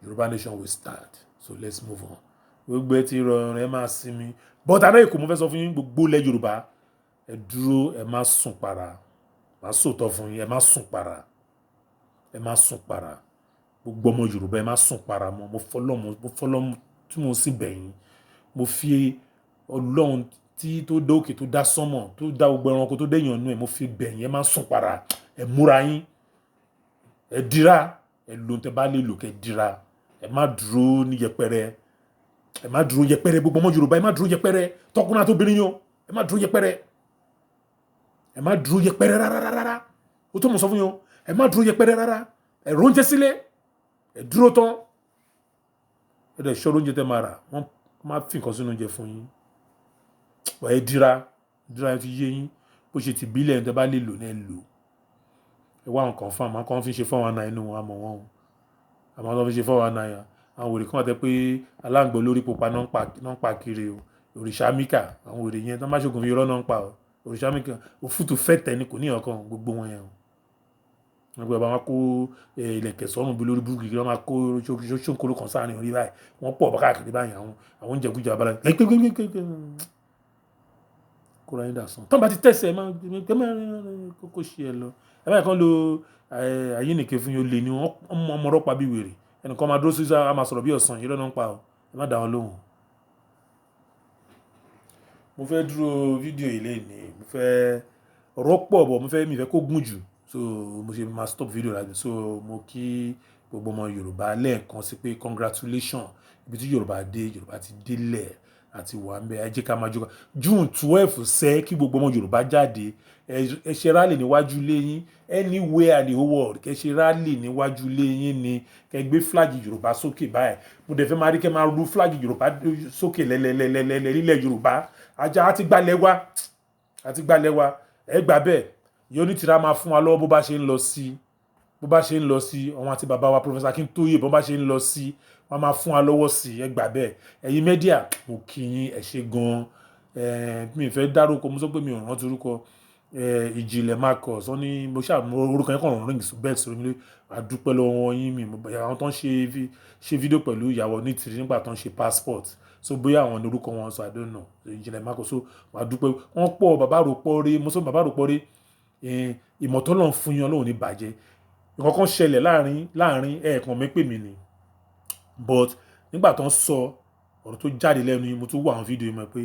Yorùbá nation will start, so let's move on. Gbogbo ẹ ti rọrùn ẹ máa sinmi but àná èkó mo fẹ́ sọ fún yín gbogbo ilẹ̀ Yorùbá ẹ dúró ẹ má sùn para má sòótọ́ fún yín ẹ má sùn para ẹ má sùn para gbogbo ọmọ Yorùbá ẹ má sùn para mọ́ mo fọlọ́mù tí mo sì bẹ̀yìn mo fi Ọlọ́run tí tó dá òkè tó dá sánmọ̀ tó dá gbogbo ẹranko tó dẹ̀yàn nú ẹ mo fi bẹ̀yìn ẹ má sùn para ẹ múra yín ẹ dira ẹ lóun tẹ bá lè lò kẹ dira ẹ má dúró ní yẹpẹrẹ ẹ má dúró yẹpẹrẹ gbogbo ọmọ Yorùbá ẹ má dúró yẹpẹrẹ tọkùnrin àtobìnrin yín ẹ má dúró yẹpẹrẹ ẹ má dúró yẹpẹrẹ rárá ó tó mọ̀ sọ fún yín ẹ má dúró yẹpẹrẹ rárá ẹ róúnjẹ sílẹ̀ ẹ dúró tán ẹ dẹ̀ ṣọ́ róúnjẹ tẹ́ máa rà wọ́n má fi nǹkan sínú oúnjẹ fún yín ẹ dira ẹ ti yé yín bó ṣe ti bílẹ̀ ẹ̀ tẹ́ bá lè lò náà lò ẹ wá nǹkan fún àmọ́ kan fi ṣe 419 inú wọn àmọ́ wọn àmọ́ tó fi ṣe 419 àwọn wèrè kan wà tẹ́ pé aláǹgbọ̀ lórí pupa náà ń pa kiri o òrìṣà míkà àwọn wèrè yẹn tó má ṣògùn fi irọ́ náà ń pa o òrìṣà míkà òfútù fẹ́tẹ̀ ni kò ní ọkàn gbogbo wọn yẹn o wọ́n gbé ọba wọn kó ilẹ̀kẹ̀ sọ́run bí lórí búrúkú wọ́n máa kó ṣóńkóló kan sáàrin orí báyìí wọ́n pọ̀ káàkiri báyìí àwọn oúnjẹkújẹ abala kóra yín dà sàn tọ́ba ti tẹ̀sẹ̀ ẹ máa kókó ṣe ẹ lọ ẹ báyìí kan lo ayé nìke fún yín ó lè ní ọmọ ọlọ́pàá bí wèrè ẹnìkan máa dúró sí a máa sọ̀rọ̀ bí ọ̀sán yìí lọ́nà ń pa ọ ẹ má dá wọn lóhùn. mo fẹ́ dúró fídíò yìí lẹ́yìn mo fẹ́ ọ̀rọ̀ pọ̀ bọ̀ mi fẹ́ kó gùn jù so mo ṣe máa stop video láti so mo kí gbogbo ọmọ Yorùbá lẹ́ẹ̀kan sí pé congratulation ibi tí Yorùbá ti délẹ̀ àti wà ń bẹ ẹ jẹ́ ká máa jókòó June 12 sẹ́ kí gbogbo ọmọ Yorùbá jáde ẹ ṣe rálì níwájú ilé yín anywhere in the whole world kẹ ṣe rálì níwájú ilé yín ni kẹ gbé flag Yorùbá sókè báyìí mo dẹ̀ fẹ́ máa rí kẹ máa ru flag Yorùbá sókè lẹ́lẹ́lẹ́lẹ́lẹ́ nílẹ̀ Yorùbá ajá àti gbalẹ̀ wa ẹ gbà bẹ́ẹ̀ yóò ní tìrá máa fún wa lọ́wọ́ bó bá ṣe ń lọ sí ọ̀hún àti bàbá wa Professor Akintoye bó bá ṣe ń lọ sí wọ́n máa fún wa lọ́wọ́ sí ẹ gbà bẹ́ẹ̀ ẹ̀yin mẹ́díà mo kí yín ẹ ṣé gan-an mi fẹ́ dárúkọ mo sọ pé mi ò rántí orúkọ ìjìnlẹ̀ Marcus wọ́n ní mo orúkọ yẹn kàn rìn bẹ́ẹ̀ sórí mi àdúpẹ́ lọ́wọ́ yín mi àwọn tó ń ṣe fídíò pẹ̀lú ìyàwó ní tìrì nígbà tó ń ṣe passport so bóyá àwọn ní orúkọ wọn so I don't know ìjìnlẹ̀ Marcus so àdúpẹ́ wọ́n pọ̀ bàbá rò pọ̀ rí mo sọ bàbá rò pọ̀ rí ìmọ̀tọ́lọ̀ fún yín Ọlọ́run ní bàjẹ́ nǹkan kan ṣẹlẹ̀ láàrin ẹ̀ẹ̀kan mẹ́pẹ́ mi ni but nígbà tó ń sọ ọ̀rọ̀ tó jáde lẹ́nu yìí mo tún wà àwọn fídíò yìí mọ̀ pé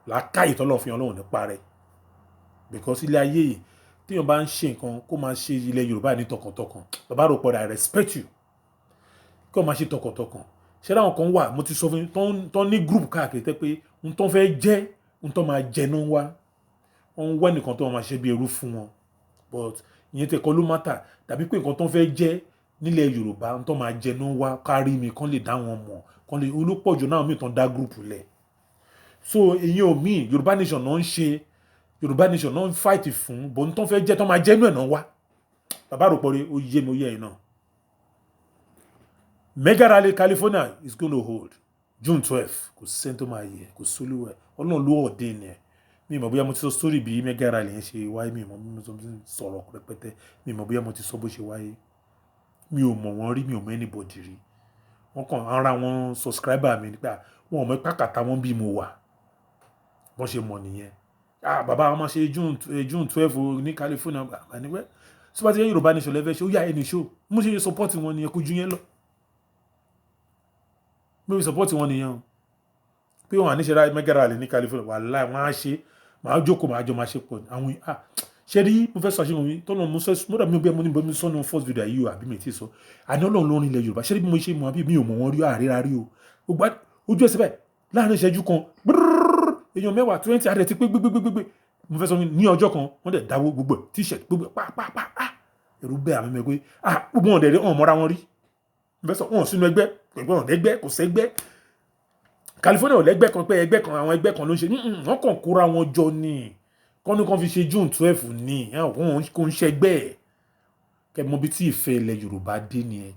làákàyè tọ́lọ̀ fi Ọlọ́run ní parẹ́ because ilé ayé yìí téèyàn bá ń ṣe nǹkan kó máa ṣe ilẹ̀ Yorùbá ní tọkàntọkàn bàbá rò pọ̀ I respect you kí wọ́n máa ṣe tọkàntọkàn ṣé láwọn kan wà mo ti sọ fún yín tó ní group káàkiri tẹ́ pé n tó fẹ́ jẹ́ n tó máa jẹ ní wá wọ́n ń wẹ́ nìkan tó máa ṣe bí ẹrú fún wọn but ìyẹn tẹ̀ kọ́ ló mátà tàbí pé nǹkan tó fẹ́ jẹ́ nílẹ̀ Yorùbá n tó máa jẹ ní wá kárí mi kán lè dá wọn mọ̀ kán lè olùpọ̀jù náà mi tán dá group lẹ̀ so ìyẹn ò míì Yorùbá nation náà ń ṣe Yorùbá nation náà ń fight fún bọ̀ n tó fẹ́ jẹ́ tó máa jẹ́ inú ẹ̀ náà wá bàbá rò pọ̀ rí ó yé mi ó yẹ ẹ̀ náà. Mega rally California is going to hold June 12 kò sẹ́ni tó máa yẹ kò sólúwẹ̀ Ọlọ́run ló ọ̀dẹ́ ni ẹ̀ mi mọ̀ bóyá mo ti sọ story bí mega rally yẹn ṣe wáyé mi mọ̀ bí mo ti sọ̀rọ̀ rẹpẹtẹ mi mọ̀ bóyá mo ti sọ bó ṣe wáyé mi ò mọ̀ wọ́n rí mi ò mọ̀ anybody rí wọ́n kàn ara wọn subscriber mi nípa wọn ò mọ̀ pàkàtà wọn bí mo wà bọ́n ṣe mọ̀ nìyẹn bàbá wọn máa ṣe June 12 ní California àníwẹ́ tí wọ́n ti yẹ Yorùbá nation lẹ́fẹ̀ẹ́ ṣe ó yà ẹni ṣó mo ṣe support wọn nìyẹn kó ju yẹn lọ mo fi support wọn nìyẹn pé wọn àníṣe mega rally ní California wàláhì wọn á ṣe màá jókòó màá jọ máa ṣe pọ̀ àwọn ṣe rí mo fẹ́ sọ àṣeyàn mi tọ́nà mo sọ mọ́dà mi bí mo ní bọ́ mi sọ́nù first video yìí o àbí mi ti sọ àní Ọlọ́run ló ń rinlẹ̀ Yorùbá ṣe rí bí mo ṣe mọ̀ àbí mi ò mọ̀ wọ́n rí àríra rí o gbogbo ojú ẹsẹ̀ báyìí láàrin ìṣẹ́jú kan èèyàn 20 àrẹ ti pé gbégbégbégbé mo fẹ́ sọ ní ọjọ́ kan wọ́n dẹ̀ dáwó gbogbo t-shirt gbogbo pàápàá ẹ̀rù bẹ́ẹ̀ àmì mẹ́gbẹ́ gbogbo wọn dẹ̀ wọn mọ́ra wọn rí mo fẹ́ sọ wọn sínú ẹgbẹ́ pẹ̀gbọ́n wọn lẹ́gbẹ́ kò sẹ́gbẹ́ California ò lẹ́gbẹ́ kan pé ẹgbẹ́ kan àwọn ẹgbẹ́ kan ló ń ṣe wọ́n kàn kóra wọn jọ ni kọ́ni kan fi ṣe June 12 ní wọn kò ń ṣẹgbẹ́ ẹ̀ kẹ́ mọ bí tí ìfẹ́ ilẹ̀ Yorùbá dé nìyẹn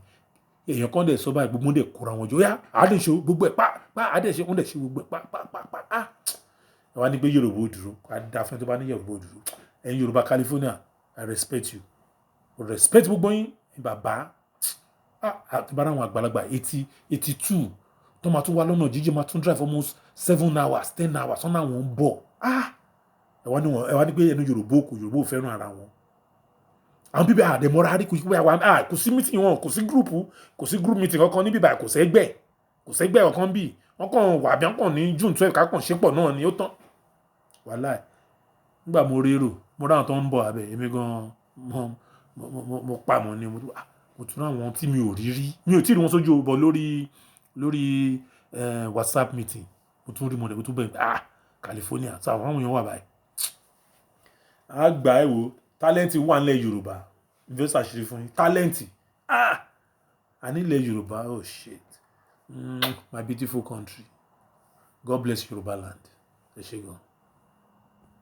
èèyàn kan dẹ̀ sọ báyìí gbogbo dẹ̀ kóra wọn jọ yá àádẹ́ ṣe gbogbo ẹ̀ pa àádẹ́ ṣe wọ́n dẹ̀ ṣe gbogbo ẹ̀ pa ẹ wá ní pé Yorùbá ò dúró àdá fún ẹ tó bá ní Yorùbá ò dúró ẹ̀yin Yorùbá California I respect you I respect gbogbo yín bàbá àti bára àwọn àgbàlagbà 82 tó máa tún wá lọ́nà jíjìn máa tún drive almost 7 hours 10 hours ọ̀nà àwọn ń bọ̀ ẹ wá ní pé ẹnu Yorùbá ò fẹ́ràn ara wọn àwọn bíbí àdèmọ́ra rí kò sí meeting wọn kò sí group meeting kankan ní bíbá kò sẹ́gbẹ́ ọ̀kan bí wọ́n kàn wà bí wọ́n kàn ní June 12 kákan ṣépọ̀ náà ni ó tán wàláì nígbà mo rérò mo ráwọn tó ń bọ̀ abẹ èmi gan mo pa mọ́ ni mo tún ráwọn tí mi ò rí mi ò tí ì rí wọn sójú bọ̀ lórí WhatsApp meeting mo tún rí mo dẹ̀ mo tún bẹ̀rẹ̀ California tí àwọn èèyàn wà báyìí àgbà ẹ̀ wò tálẹ́ǹtì wà nílẹ̀ Yorùbá ìfẹ́ ṣàṣírí fún yín tálẹ́ǹtì nílẹ̀ Yorùbá oh shit my beautiful country God bless Yorùbá land ẹ ṣé gan.